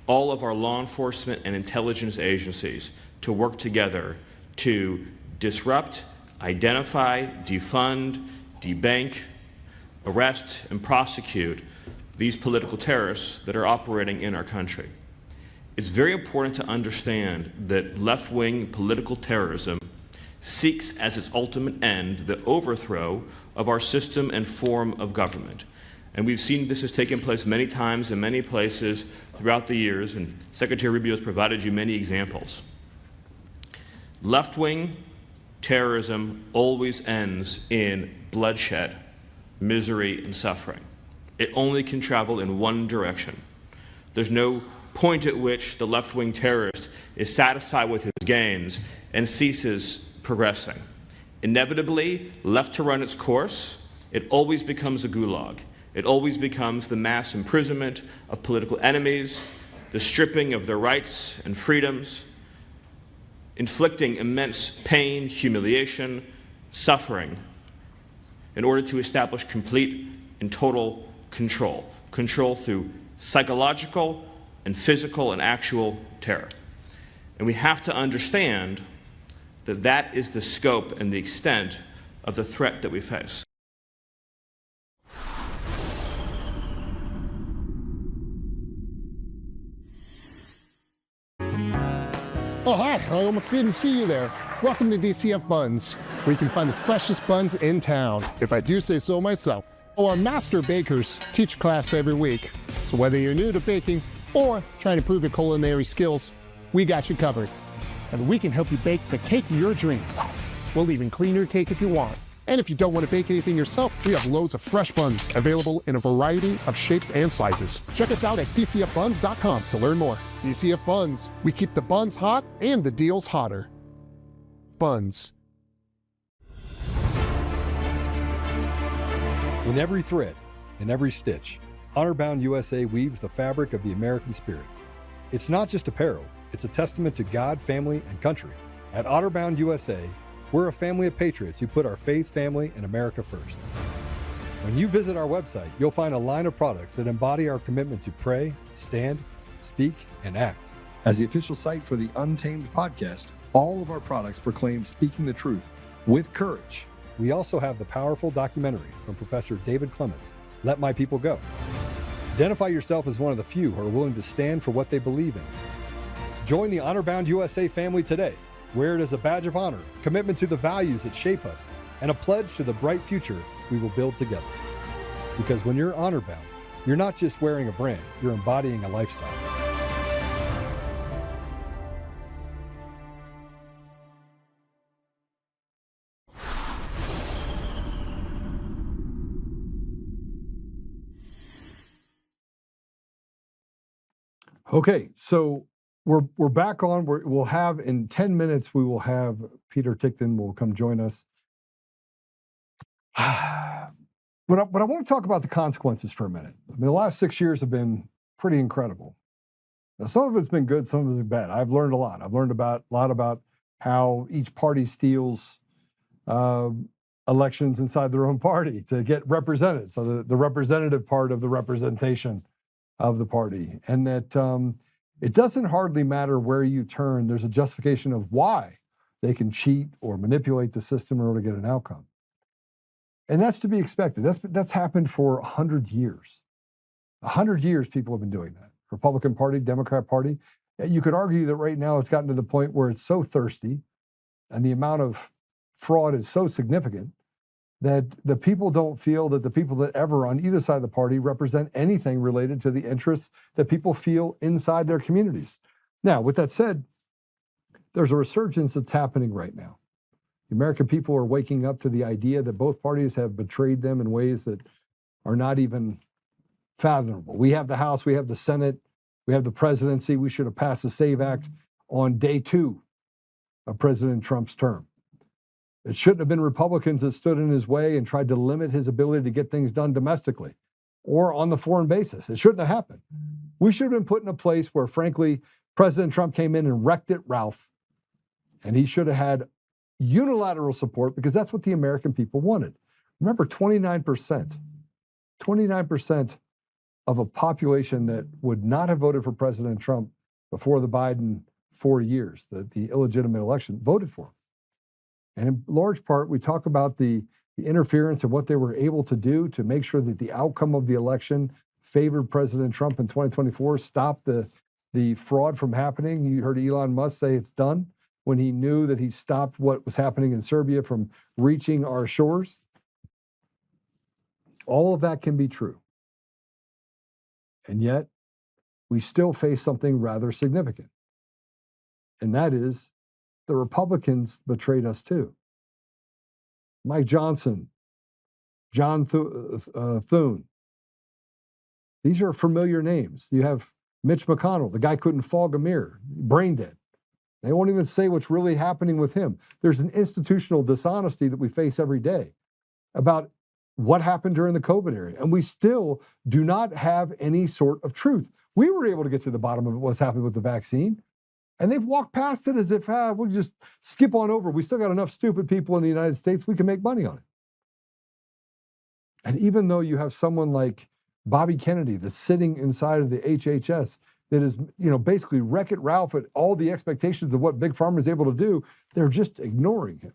all of our law enforcement and intelligence agencies to work together to disrupt, identify, defund, debank, arrest, and prosecute these political terrorists that are operating in our country. It's very important to understand that left-wing political terrorism seeks as its ultimate end the overthrow of our system and form of government. And we've seen this has taken place many times in many places throughout the years, and Secretary Rubio has provided you many examples. Left-wing terrorism always ends in bloodshed, misery, and suffering. It only can travel in one direction. There's no point at which the left-wing terrorist is satisfied with his gains and ceases progressing. Inevitably, left to run its course, it always becomes a gulag. It always becomes the mass imprisonment of political enemies, the stripping of their rights and freedoms, inflicting immense pain, humiliation, suffering, in order to establish complete and total control. Control through psychological and physical and actual terror. And we have to understand that that is the scope and the extent of the threat that we face. Oh, hi. I almost didn't see you there. Welcome to DCF Buns, where you can find the freshest buns in town, if I do say so myself. Our master bakers teach class every week. So whether you're new to baking or trying to improve your culinary skills, we got you covered. And we can help you bake the cake of your dreams. We'll even clean your cake if you want. And if you don't want to bake anything yourself, we have loads of fresh buns available in a variety of shapes and sizes. Check us out at dcfbuns.com to learn more. DCF Buns. We keep the buns hot and the deals hotter. Buns. In every thread, in every stitch, Honor-Bound USA weaves the fabric of the American spirit. It's not just apparel, it's a testament to God, family, and country. At Honor-Bound USA, we're a family of patriots who put our faith, family, and America first. When you visit our website, you'll find a line of products that embody our commitment to pray, stand, speak, and act. As the official site for the Untamed podcast, all of our products proclaim speaking the truth with courage. We also have the powerful documentary from Professor David Clements, Let My People Go. Identify yourself as one of the few who are willing to stand for what they believe in. Join the Honor-Bound USA family today. Wear it as a badge of honor, commitment to the values that shape us, and a pledge to the bright future we will build together. Because when you're honor-bound, you're not just wearing a brand, you're embodying a lifestyle. Okay, so we're back on. We'll have in 10 minutes. We will have Peter Ticktin will come join us. But I want to talk about the consequences for a minute. I mean, the last 6 years have been pretty incredible. Now, some of it's been good, some of it's been bad. I've learned a lot. I've learned a lot about how each party steals elections inside their own party to get represented. So the representative part of the representation of the party, and that it doesn't hardly matter where you turn. There's a justification of why they can cheat or manipulate the system in order to get an outcome. And that's to be expected. That's happened for 100 years. 100 years people have been doing that. Republican Party, Democrat Party. You could argue that right now it's gotten to the point where it's so thirsty and the amount of fraud is so significant that the people don't feel that the people that ever on either side of the party represent anything related to the interests that people feel inside their communities. Now, with that said, there's a resurgence that's happening right now. The American people are waking up to the idea that both parties have betrayed them in ways that are not even fathomable. We have the House, we have the Senate, we have the presidency. We should have passed the SAVE Act on day 2 of President Trump's term. It shouldn't have been Republicans that stood in his way and tried to limit his ability to get things done domestically or on the foreign basis. It shouldn't have happened. We should have been put in a place where, frankly, President Trump came in and wrecked it, Ralph, and he should have had unilateral support because that's what the American people wanted. Remember, 29% of a population that would not have voted for President Trump before the Biden 4 years, the illegitimate election, voted for him. And in large part, we talk about the interference and what they were able to do to make sure that the outcome of the election favored President Trump in 2024, stopped the fraud from happening. You heard Elon Musk say it's done when he knew that he stopped what was happening in Serbia from reaching our shores. All of that can be true. And yet, we still face something rather significant. And that is, the Republicans betrayed us too. Mike Johnson, John Thune. These are familiar names. You have Mitch McConnell. The guy couldn't fog a mirror, brain dead. They won't even say what's really happening with him. There's an institutional dishonesty that we face every day about what happened during the COVID era. And we still do not have any sort of truth. We were able to get to the bottom of what's happening with the vaccine. And they've walked past it as if, we'll just skip on over. We still got enough stupid people in the United States, we can make money on it. And even though you have someone like Bobby Kennedy that's sitting inside of the HHS that is, basically Wreck-It Ralph at all the expectations of what Big Pharma is able to do, they're just ignoring him.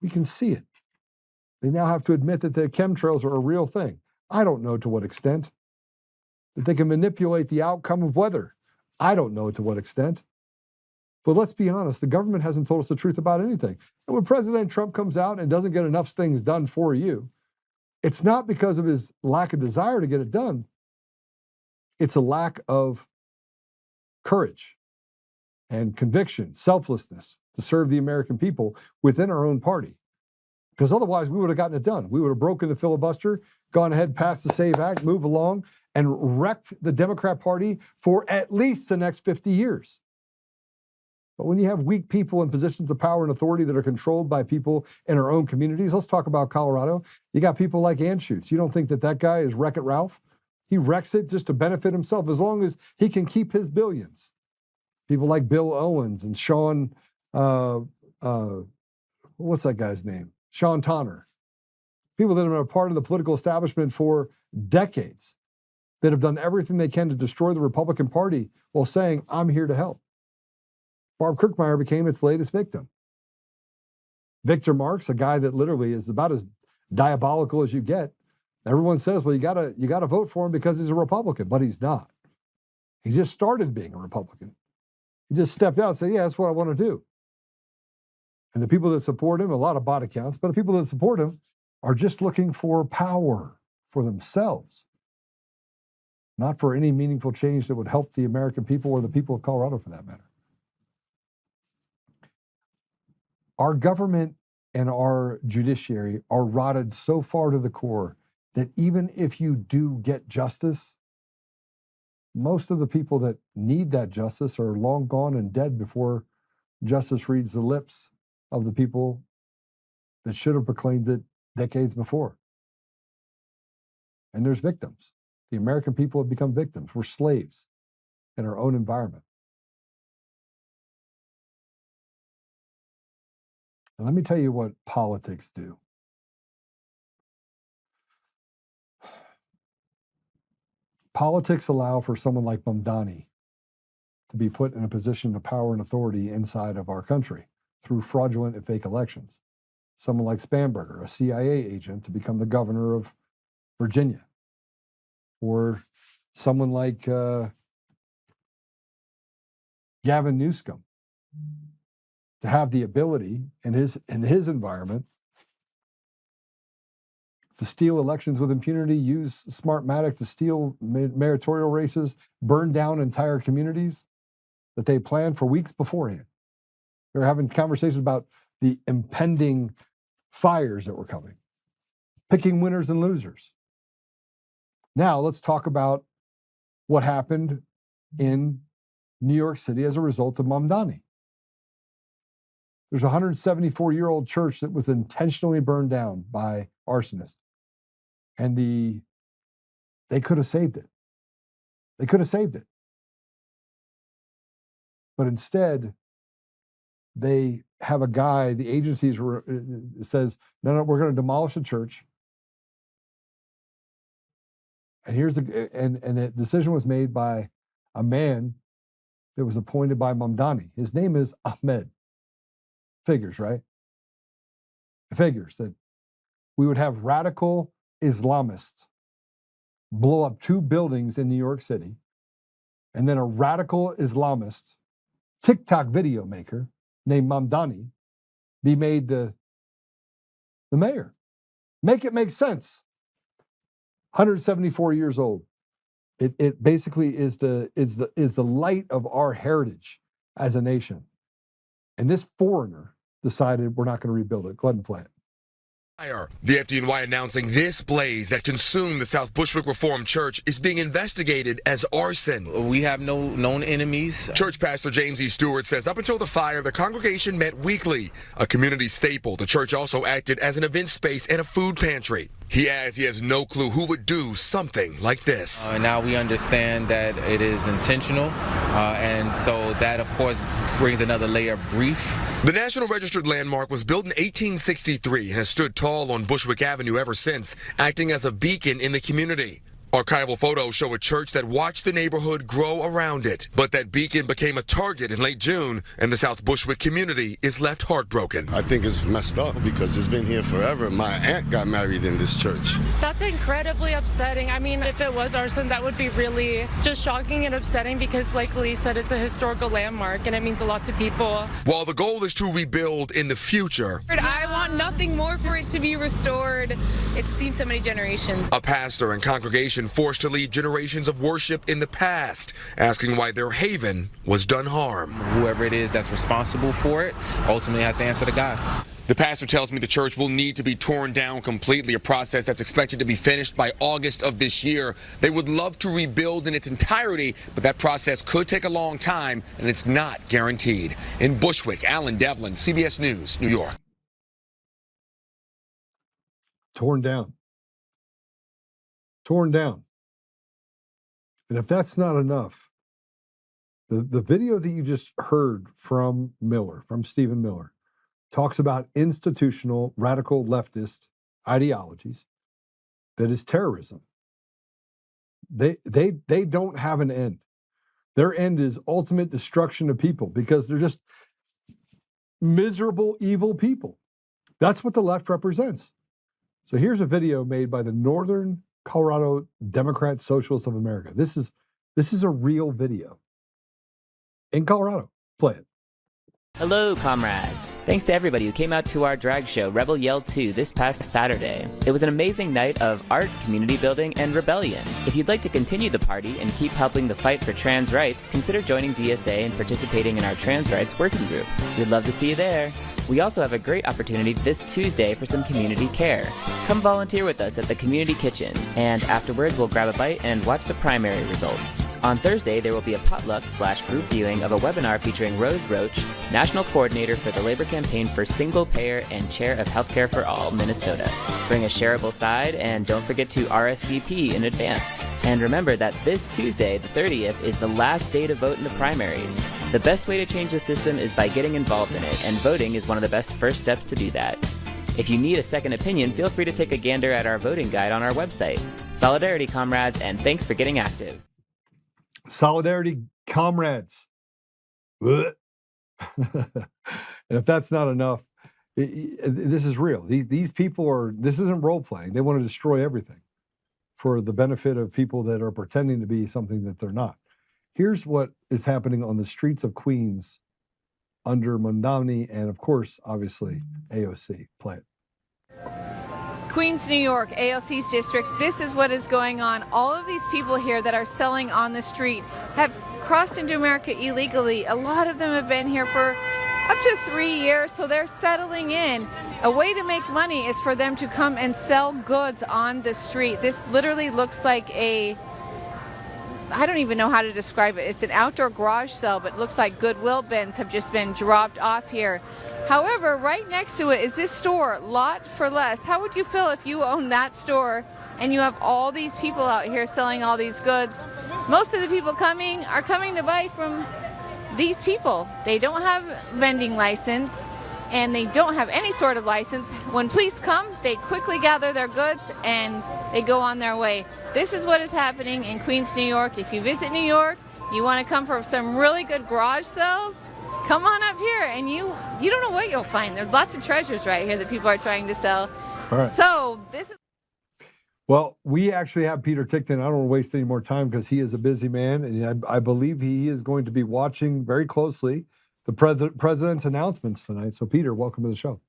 We can see it. They now have to admit that the chemtrails are a real thing. I don't know to what extent. That they can manipulate the outcome of weather. I don't know to what extent. But let's be honest, the government hasn't told us the truth about anything. And when President Trump comes out and doesn't get enough things done for you, it's not because of his lack of desire to get it done. It's a lack of courage and conviction, selflessness to serve the American people within our own party. Because otherwise, we would have gotten it done. We would have broken the filibuster, gone ahead, passed the SAVE Act, moved along, and wrecked the Democrat Party for at least the next 50 years. But when you have weak people in positions of power and authority that are controlled by people in our own communities, let's talk about Colorado. You got people like Anschutz. You don't think that that guy is Wreck-It Ralph? He wrecks it just to benefit himself as long as he can keep his billions. People like Bill Owens and Sean, what's that guy's name? Sean Tonner. People that have been a part of the political establishment for decades that have done everything they can to destroy the Republican Party while saying, I'm here to help. Barb Kirkmeyer became its latest victim. Victor Marx, a guy that literally is about as diabolical as you get. Everyone says, well, you gotta vote for him because he's a Republican, but he's not. He just started being a Republican. He just stepped out and said, yeah, that's what I want to do. And the people that support him, a lot of bot accounts, but the people that support him are just looking for power for themselves, not for any meaningful change that would help the American people or the people of Colorado for that matter. Our government and our judiciary are rotted so far to the core that even if you do get justice, most of the people that need that justice are long gone and dead before justice reads the lips of the people that should have proclaimed it decades before. And there's victims. The American people have become victims. We're slaves in our own environment. And let me tell you what politics do. Politics allow for someone like Mamdani to be put in a position of power and authority inside of our country through fraudulent and fake elections. Someone like Spanberger, a CIA agent, to become the governor of Virginia. Or someone like Gavin Newsom to have the ability in his environment to steal elections with impunity, use Smartmatic to steal mayoral races, burn down entire communities that they planned for weeks beforehand. They were having conversations about the impending fires that were coming, picking winners and losers. Now let's talk about what happened in New York City as a result of Mamdani. There's a 174-year-old church that was intentionally burned down by arsonists. And they could have saved it. They could have saved it. But instead, they have a guy, the agencies says, no, we're going to demolish the church. And and the decision was made by a man that was appointed by Mamdani. His name is Ahmed. Figures, right? It figures that we would have radical Islamists blow up 2 buildings in New York City, and then a radical Islamist TikTok video maker named Mamdani be made the mayor. Make it make sense. 174 years old. It basically is the light of our heritage as a nation. And this foreigner decided we're not going to rebuild it. Go ahead and play it. The FDNY announcing this blaze that consumed the South Bushwick Reformed Church is being investigated as arson. We have no known enemies. Church pastor James E. Stewart says up until the fire, the congregation met weekly. A community staple, the church also acted as an event space and a food pantry. He adds he has no clue who would do something like this. Now we understand that it is intentional, and so that, of course, brings another layer of grief. The National Registered Landmark was built in 1863 and has stood tall on Bushwick Avenue ever since, acting as a beacon in the community. Archival photos show a church that watched the neighborhood grow around it, but that beacon became a target in late June, and the South Bushwick community is left heartbroken. I think it's messed up because it's been here forever. My aunt got married in this church. That's incredibly upsetting. I mean, if it was arson, that would be really just shocking and upsetting because, like Lee said, it's a historical landmark and it means a lot to people. While the goal is to rebuild in the future, I want nothing more for it to be restored. It's seen so many generations. A pastor and congregation forced to lead generations of worship in the past, asking why their haven was done harm. Whoever it is that's responsible for it ultimately has to answer to God. The pastor tells me the church will need to be torn down completely, a process that's expected to be finished by August of this year. They would love to rebuild in its entirety, but that process could take a long time, and it's not guaranteed. In Bushwick, Alan Devlin, CBS News, New York. Torn down. Torn down. And if that's not enough, the video that you just heard from Miller, from Stephen Miller, talks about institutional radical leftist ideologies that is terrorism. They don't have an end. Their end is ultimate destruction of people because they're just miserable, evil people. That's what the left represents. So here's a video made by the Northern Colorado Democrat Socialists of America. This is a real video in Colorado. Play it. Hello, comrades. Thanks to everybody who came out to our drag show, Rebel Yell 2, this past Saturday. It was an amazing night of art, community building, and rebellion. If you'd like to continue the party and keep helping the fight for trans rights, consider joining DSA and participating in our trans rights working group. We'd love to see you there. We also have a great opportunity this Tuesday for some community care. Come volunteer with us at the community kitchen, and afterwards we'll grab a bite and watch the primary results. On Thursday, there will be a potluck/group viewing of a webinar featuring Rose Roach, National Coordinator for the Labor Campaign for Single Payer and Chair of Healthcare for All, Minnesota. Bring a shareable side and don't forget to RSVP in advance. And remember that this Tuesday, the 30th, is the last day to vote in the primaries. The best way to change the system is by getting involved in it, and voting is one of the best first steps to do that. If you need a second opinion, feel free to take a gander at our voting guide on our website. Solidarity, comrades, and thanks for getting active. Solidarity, comrades. And if that's not enough, this is real. These people are, this isn't role playing. They want to destroy everything for the benefit of people that are pretending to be something that they're not. Here's what is happening on the streets of Queens under Mondani and, of course, obviously, AOC. Play it. Queens, New York, AOC's district, this is what is going on. All of these people here that are selling on the street have crossed into America illegally. A lot of them have been here for up to 3 years, so they're settling in. A way to make money is for them to come and sell goods on the street. This literally looks like I don't even know how to describe it. It's an outdoor garage sale, but it looks like Goodwill bins have just been dropped off here. However, right next to it is this store, Lot for Less. How would you feel if you owned that store and you have all these people out here selling all these goods? Most of the people are coming to buy from these people. They don't have vending license and they don't have any sort of license. When police come, they quickly gather their goods and they go on their way. This is what is happening in Queens, New York. If you visit New York, you want to come for some really good garage sales, come on up here and you don't know what you'll find. There's lots of treasures right here that people are trying to sell. All right. So this is... Well, we actually have Peter Ticktin. I don't want to waste any more time because he is a busy man, and I believe he is going to be watching very closely the president's announcements tonight. So, Peter, welcome to the show.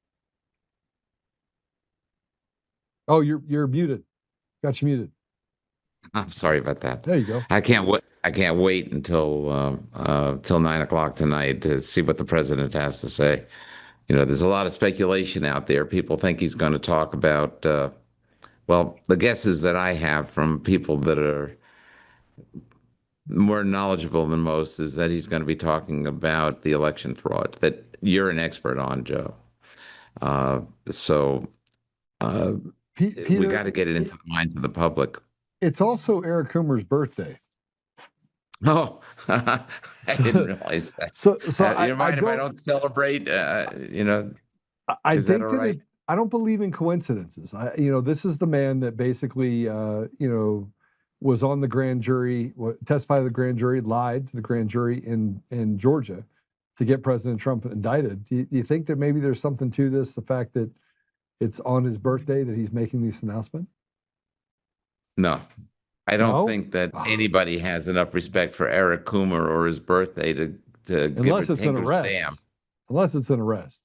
Oh, you're muted. Got you muted. I'm sorry about that. There you go. I can't wait until 9 o'clock tonight to see what the president has to say. You know, there's a lot of speculation out there. People think he's going to talk about. Well, the guesses that I have from people that are more knowledgeable than most is that he's going to be talking about the election fraud that you're an expert on, Joe. We got to get it into the minds of the public. It's also Eric Coomer's birthday. Oh, I didn't realize that. So you mind if I don't celebrate? I think that I don't believe in coincidences. This is the man that basically, was on the grand jury, testified to the grand jury, lied to the grand jury in Georgia to get President Trump indicted. Do you think that maybe there's something to this, the fact that it's on his birthday that he's making this announcement? No. I don't think that anybody has enough respect for Eric Coomer or his birthday to unless give it's an arrest. stamp. Unless it's an arrest.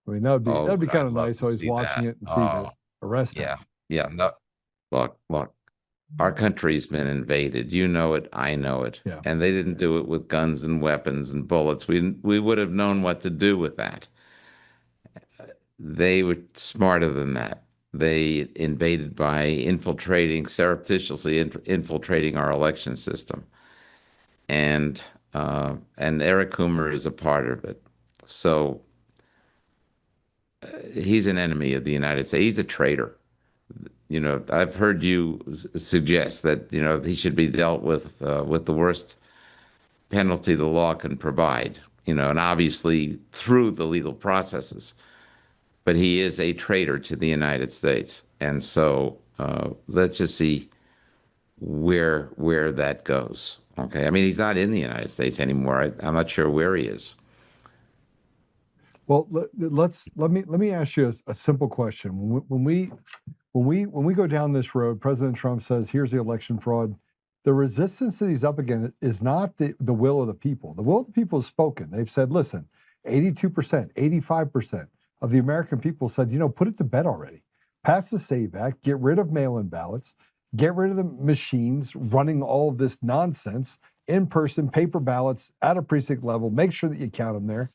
I mean, that'd be kind of nice. Always see watching that. it and see the arrest. Yeah. No. Look. Our country's been invaded. You know it. I know it. Yeah. And they didn't do it with guns and weapons and bullets. We would have known what to do with that. They were smarter than that. They invaded by surreptitiously infiltrating our election system. And Eric Coomer is a part of it. So he's an enemy of the United States. He's a traitor. You know, I've heard you suggest that, you know, he should be dealt with the worst penalty the law can provide, you know, and obviously through the legal processes. But he is a traitor to the United States. And so let's just see where that goes. Okay. I mean, he's not in the United States anymore. I'm not sure where he is. Well, let me ask you a simple question. When we go down this road, President Trump says, here's the election fraud. The resistance that he's up against is not the will of the people. The will of the people has spoken. They've said, listen, 82%, 85% of the American people said, you know, put it to bed already. Pass the SAVE Act, get rid of mail-in ballots, get rid of the machines running all of this nonsense, in-person paper ballots at a precinct level, make sure that you count them there.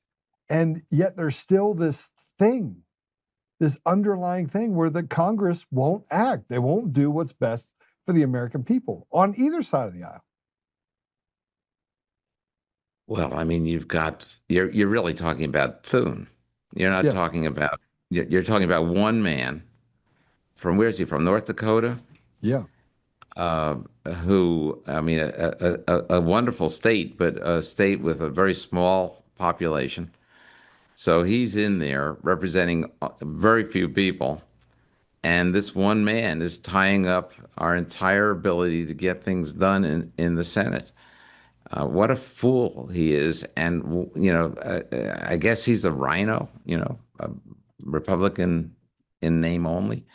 And yet there's still this thing, this underlying thing where the Congress won't act. They won't do what's best for the American people on either side of the aisle. Well, I mean, you're really talking about Thune. You're not talking about, you're talking about one man from, where's he from? North Dakota? Yeah. Who, I mean, a wonderful state, but a state with a very small population. So he's in there representing very few people. And this one man is tying up our entire ability to get things done in the Senate. What a fool he is. And, you know, I guess he's a rhino, you know, a Republican in name only.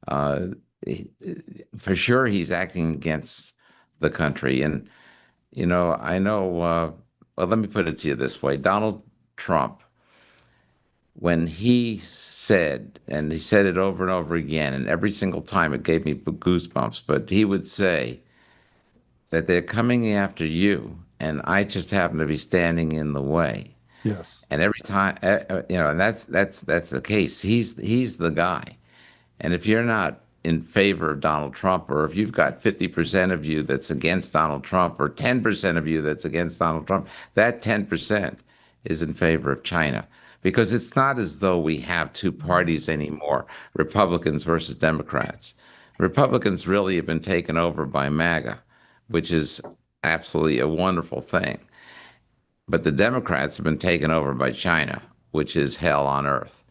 For sure, he's acting against the country. And, you know, I know, well, let me put it to you this way. Donald Trump, when he said, and he said it over and over again, and every single time it gave me goosebumps, but he would say that they're coming after you, and I just happen to be standing in the way. Yes. And every time, you know, and that's the case. He's the guy. And if you're not in favor of Donald Trump, or if you've got 50% of you that's against Donald Trump, or 10% of you that's against Donald Trump, that 10% is in favor of China. Because it's not as though we have two parties anymore, Republicans versus Democrats. Republicans really have been taken over by MAGA, which is absolutely a wonderful thing. But the Democrats have been taken over by China, which is hell on earth.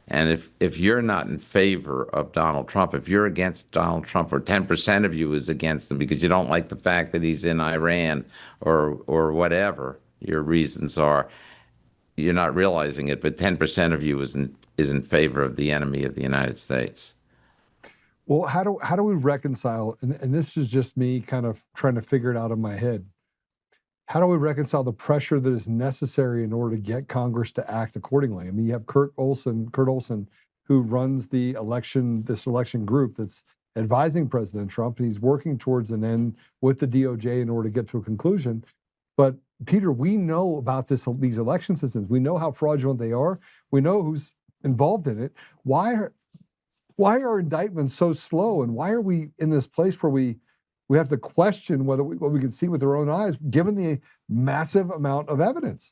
And if you're not in favor of Donald Trump, if you're against Donald Trump, or 10% of you is against him because you don't like the fact that he's in Iran or whatever your reasons are, you're not realizing it, but 10% of you is in favor of the enemy of the United States. Well, how do we reconcile, and this is just me kind of trying to figure it out in my head, how do we reconcile the pressure that is necessary in order to get Congress to act accordingly? I mean, you have Kurt Olson, who runs this election group that's advising President Trump, and he's working towards an end with the DOJ in order to get to a conclusion. But Peter, we know about these election systems. We know how fraudulent they are. We know who's involved in it. Why are indictments so slow? And why are we in this place where we have to question what we can see with our own eyes, given the massive amount of evidence?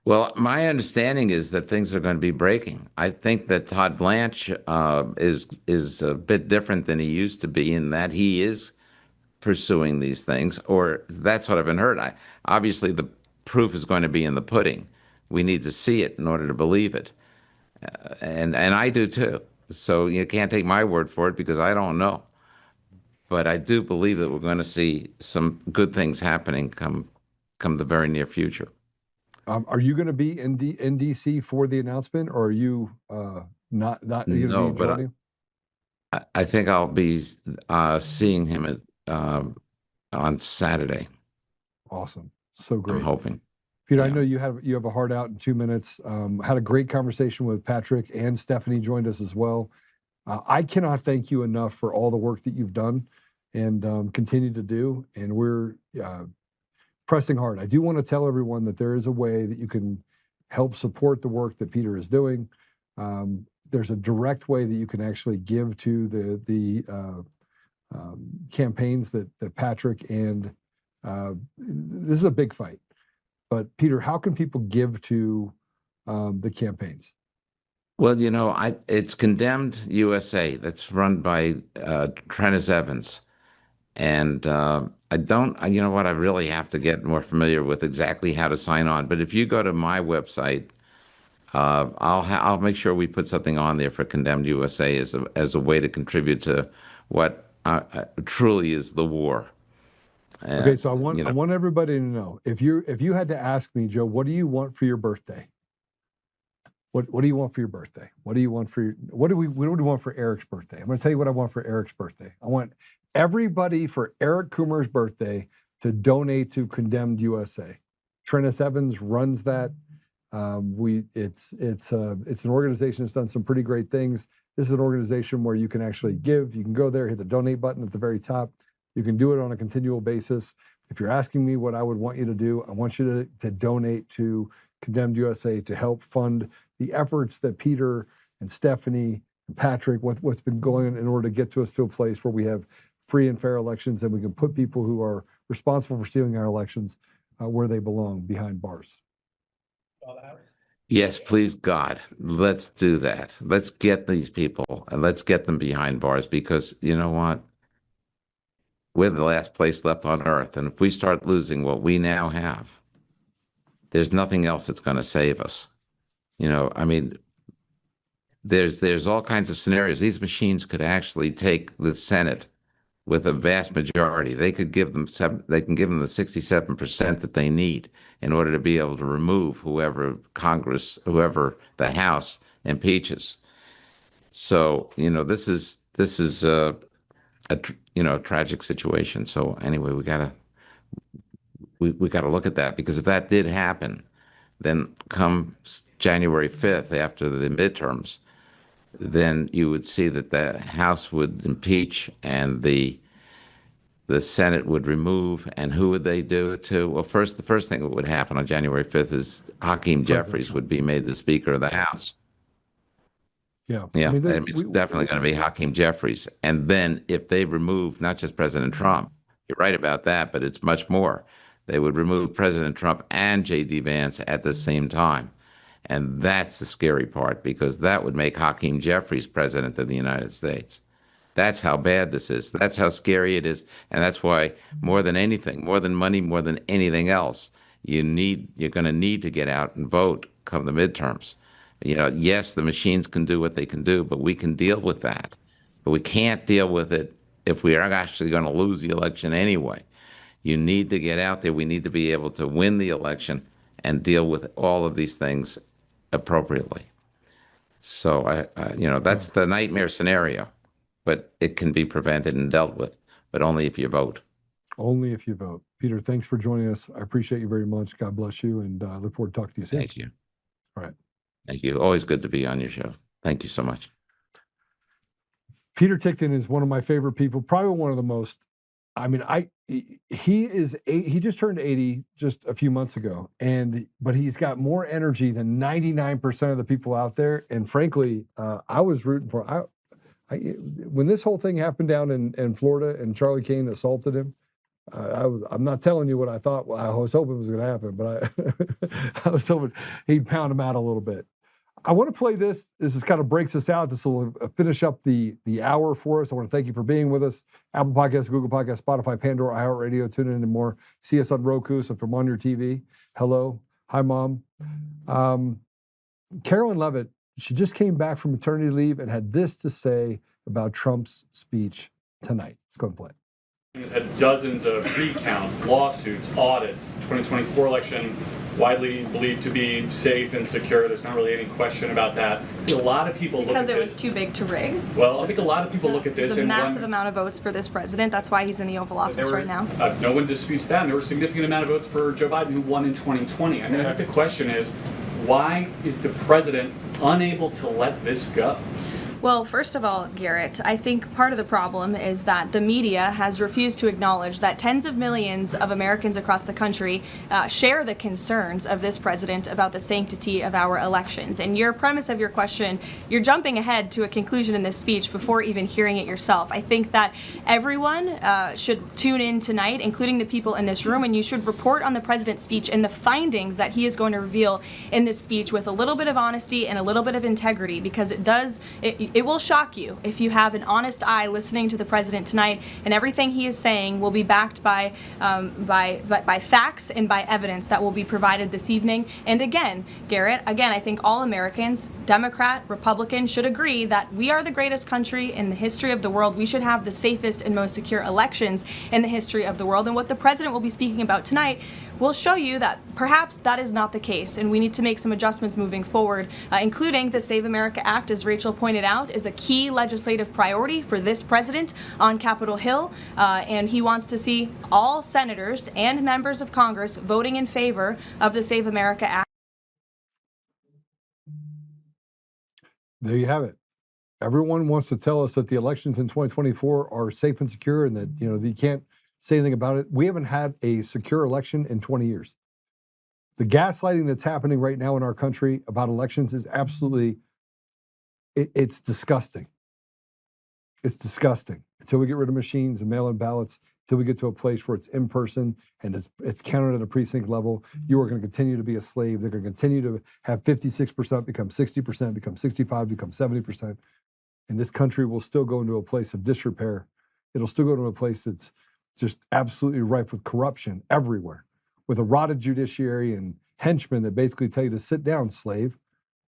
Well, my understanding is that things are going to be breaking. I think that Todd Blanche is a bit different than he used to be, in that he is pursuing these things, or that's what I've been heard. Obviously, the proof is going to be in the pudding. We need to see it in order to believe it, and I do too. So you can't take my word for it because I don't know. But I do believe that we're going to see some good things happening come the very near future. Are you going to be in DC for the announcement, or are you not going to No, be but joining? I think I'll be seeing him on Saturday. Awesome. So great. I'm hoping. Peter, I know you have a heart out in 2 minutes. Had a great conversation with Patrick, and Stephanie joined us as well. I cannot thank you enough for all the work that you've done and continue to do. And we're pressing hard. I do want to tell everyone that there is a way that you can help support the work that Peter is doing. There's a direct way that you can actually give to the campaigns that Patrick and this is a big fight. But Peter, how can people give to the campaigns? Well, it's Condemned USA. That's run by Trennis Evans. And I don't, you know what, I really have to get more familiar with exactly how to sign on. But if you go to my website, I'll make sure we put something on there for Condemned USA as a way to contribute to what truly is the war. Okay, so I want everybody to know, if you had to ask me, Joe, what do you want for your birthday? What do you want for your birthday? What do you want for what do we want for Eric's birthday? I'm going to tell you what I want for Eric's birthday. I want everybody for Eric Coomer's birthday to donate to Condemned USA. Trennis Evans runs that. It's an organization that's done some pretty great things. This is an organization where you can actually give. You can go there, hit the donate button at the very top. You can do it on a continual basis. If you're asking me what I would want you to do, I want you to donate to Condemned USA to help fund the efforts that Peter and Stephanie and Patrick, what's been going on in order to get to us to a place where we have free and fair elections, and we can put people who are responsible for stealing our elections where they belong, behind bars. Yes, please, God, let's do that. Let's get these people and let's get them behind bars, because you know what? We're the last place left on earth. And if we start losing what we now have, there's nothing else that's going to save us. I mean, there's all kinds of scenarios. These machines could actually take the Senate with a vast majority. They could give them the 67% that they need in order to be able to remove whoever the House impeaches. So, this is a tragic situation. So anyway, we gotta look at that, because if that did happen, then come January 5th, after the midterms, then you would see that the House would impeach and the Senate would remove. And who would they do it to? Well, the first thing that would happen on January 5th is Hakeem Jeffries would be made the Speaker of the House. Yeah. Yeah, it's definitely going to be Hakeem Jeffries. And then if they remove not just President Trump, you're right about that, but it's much more. They would remove President Trump and J.D. Vance at the same time. And that's the scary part, because that would make Hakeem Jeffries president of the United States. That's how bad this is. That's how scary it is. And that's why, more than anything, more than money, more than anything else, you're going to need to get out and vote come the midterms. Yes, the machines can do what they can do, but we can deal with that. But we can't deal with it if we are actually going to lose the election anyway. You need to get out there. We need to be able to win the election and deal with all of these things appropriately. So, that's the nightmare scenario, but it can be prevented and dealt with, but only if you vote. Only if you vote. Peter, thanks for joining us. I appreciate you very much. God bless you, and I look forward to talking to you soon. Thank you. All right. Thank you. Always good to be on your show. Thank you so much. Peter Ticktin is one of my favorite people, probably one of the most. I mean, he just turned 80 just a few months ago, but he's got more energy than 99% of the people out there. And frankly, I was rooting for. When this whole thing happened down in Florida and Charlie Kane assaulted him, I'm not telling you what I thought. Well, I was hoping was going to happen, but I was hoping he'd pound him out a little bit. I want to play this. This is kind of breaks us out. This will finish up the hour for us. I want to thank you for being with us. Apple Podcasts, Google Podcasts, Spotify, Pandora, iHeartRadio, tune in and more. See us on Roku. So from on your TV, hello. Hi, Mom. Carolyn Levitt She just came back from maternity leave and had this to say about Trump's speech tonight. Let's go and play it. Has had dozens of recounts, lawsuits, audits. 2024 election widely believed to be safe and secure. There's not really any question about that. A lot of people look at because this. it was too big to rig. Well, I think a lot of people look at this There's a and massive amount of votes for this president. That's why he's in the Oval Office right now. No one disputes that. And there were a significant amount of votes for Joe Biden, who won in 2020. I mean, the question is, why is the president unable to let this go? Well, first of all, Garrett, I think part of the problem is that the media has refused to acknowledge that tens of millions of Americans across the country share the concerns of this president about the sanctity of our elections. And your premise of your question, you're jumping ahead to a conclusion in this speech before even hearing it yourself. I think that everyone should tune in tonight, including the people in this room, and you should report on the president's speech and the findings that he is going to reveal in this speech with a little bit of honesty and a little bit of integrity, because it will shock you if you have an honest eye listening to the president tonight, and everything he is saying will be backed by facts and by evidence that will be provided this evening. And again, Garrett, I think all Americans, Democrat, Republican, should agree that we are the greatest country in the history of the world. We should have the safest and most secure elections in the history of the world. And what the president will be speaking about tonight will show you that perhaps that is not the case, and we need to make some adjustments moving forward, including the Save America Act, as Rachel pointed out, is a key legislative priority for this president on Capitol Hill, and he wants to see all senators and members of Congress voting in favor of the Save America Act. There you have it. Everyone wants to tell us that the elections in 2024 are safe and secure, and that you can't say anything about it. We haven't had a secure election in 20 years. The gaslighting that's happening right now in our country about elections is absolutely, it's disgusting. It's disgusting. Until we get rid of machines and mail-in ballots, until we get to a place where it's in person and it's counted at a precinct level, you are going to continue to be a slave. They're going to continue to have 56% become 60%, become 65%, become 70%. And this country will still go into a place of disrepair. It'll still go to a place that's just absolutely rife with corruption everywhere, with a rotted judiciary and henchmen that basically tell you to sit down, slave.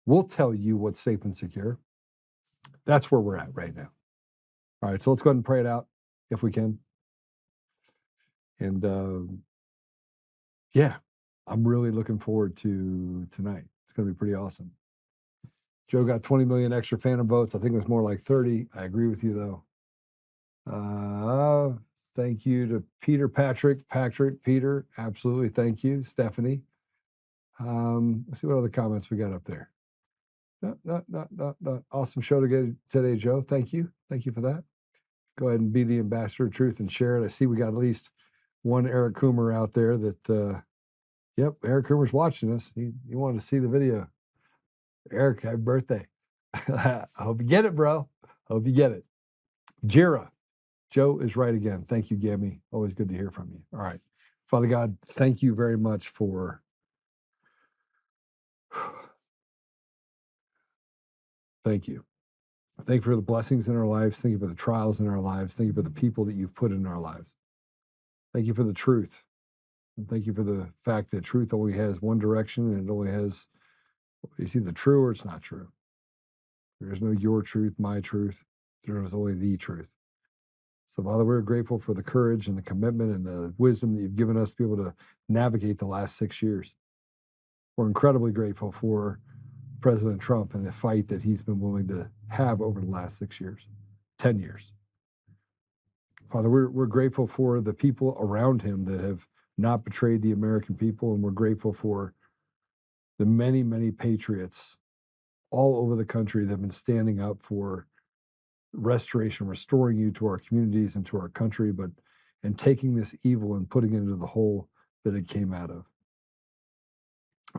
We'll tell you what's safe and secure. That's where we're at right now. All right, so let's go ahead and pray it out if we can. And yeah, I'm really looking forward to tonight. It's going to be pretty awesome. Joe got 20 million extra phantom votes. I think it was more like 30. I agree with you, though. Thank you to Peter, Patrick, Peter. Absolutely. Thank you. Stephanie. Let's see what other comments we got up there. Awesome show today, Joe. Thank you. Thank you for that. Go ahead and be the ambassador of truth and share it. I see we got at least one Eric Coomer out there that, yep, Eric Coomer's watching us. He wanted to see the video. Eric, happy birthday. I hope you get it, bro. Hope you get it. Jira. Joe is right again. Thank you, Gammy. Always good to hear from you. All right. Father God, thank you very much for thank you. Thank you for the blessings in our lives. Thank you for the trials in our lives. Thank you for the people that you've put in our lives. Thank you for the truth. And thank you for the fact that truth only has one direction, and it only has, it's either true or it's not true. There is no your truth, my truth. There is only the truth. So, Father, we're grateful for the courage and the commitment and the wisdom that you've given us to be able to navigate the last 6 years. We're incredibly grateful for President Trump and the fight that he's been willing to have over the last 6 years, 10 years. Father, we're grateful for the people around him that have not betrayed the American people, and we're grateful for the many, many patriots all over the country that have been standing up for restoration, restoring you to our communities and to our country, and taking this evil and putting it into the hole that it came out of.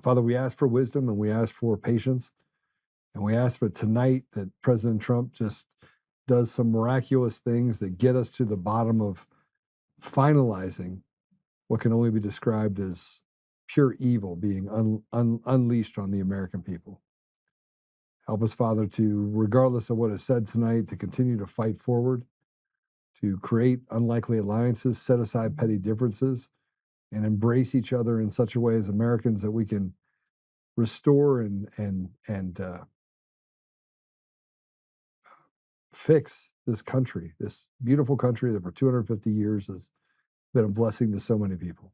Father, we ask for wisdom and we ask for patience, and we ask for tonight that President Trump just does some miraculous things that get us to the bottom of finalizing what can only be described as pure evil being unleashed on the American people. Help us, Father, to, regardless of what is said tonight, to continue to fight forward, to create unlikely alliances, set aside petty differences, and embrace each other in such a way as Americans that we can restore and fix this country, this beautiful country that for 250 years has been a blessing to so many people.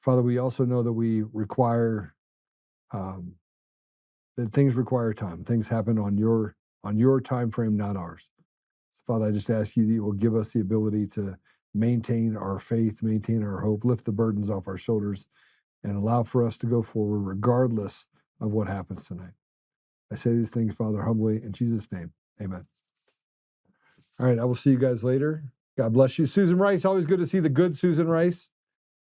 Father, we also know that we require, that things require time. Things happen on your time frame, not ours. So Father, I just ask you that you will give us the ability to maintain our faith, maintain our hope, lift the burdens off our shoulders, and allow for us to go forward regardless of what happens tonight. I say these things, Father, humbly, in Jesus' name, amen. All right, I will see you guys later. God bless you. Susan Rice, always good to see the good Susan Rice.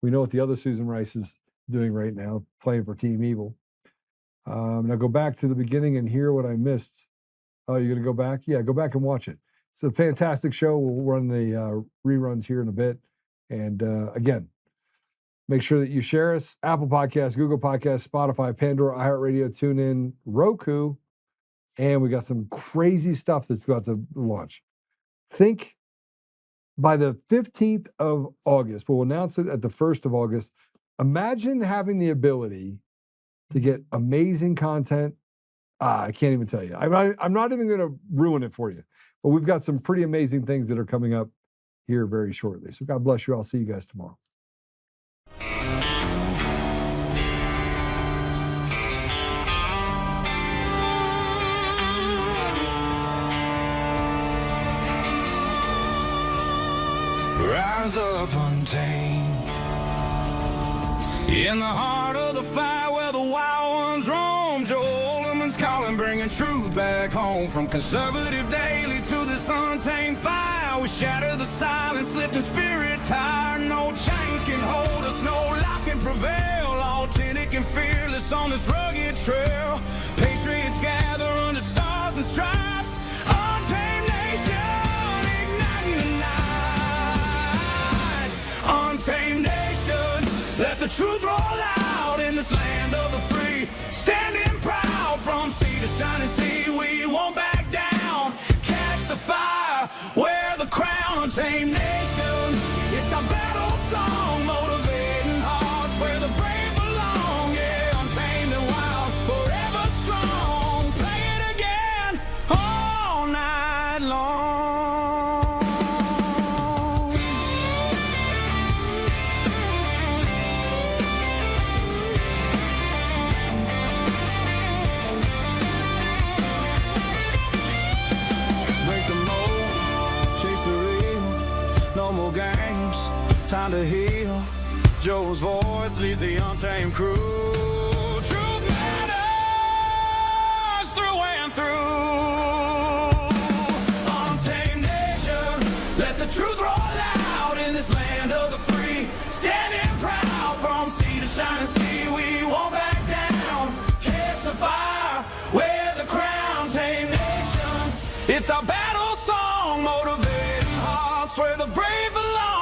We know what the other Susan Rice is doing right now, playing for Team Evil. Now go back to the beginning and hear what I missed. Oh, you're going to go back? Yeah, go back and watch it. It's a fantastic show. We'll run the reruns here in a bit. And again, make sure that you share us. Apple Podcasts, Google Podcasts, Spotify, Pandora, iHeartRadio, TuneIn, Roku. And we got some crazy stuff that's about to launch. Think by the 15th of August, we'll announce it at the 1st of August. Imagine having the ability to get amazing content. I can't even tell you. I'm not even going to ruin it for you. But we've got some pretty amazing things that are coming up here very shortly. So God bless you. I'll see you guys tomorrow. Rise up untamed in the heart of the fire where the wild ones roam. Joe Oltmann's calling, bringing truth back home. From conservative daily to this untamed fire, we shatter the silence, lifting spirits higher. No chains can hold us, no lies can prevail. Authentic and fearless on this rugged trail. Patriots gather under stars and stripes. Untamed nation, igniting the night. Untamed nation, let the truth roll out in this land of the free. Standing proud from sea to shining sea, we won't back down. Catch the fire, wear the crown. Untamed nation, it's our battle song, motivating hearts where the brave belong. Yeah, untamed and wild, forever strong. Play it again all night long. Time to heal. Joe's voice leads the untamed crew. Truth matters through and through. Untamed nation, let the truth roll out in this land of the free. Standing proud from sea to shining sea, we won't back down. Catch the fire, wear the crown. Untamed nation, it's our battle song, motivating hearts where the brave belong.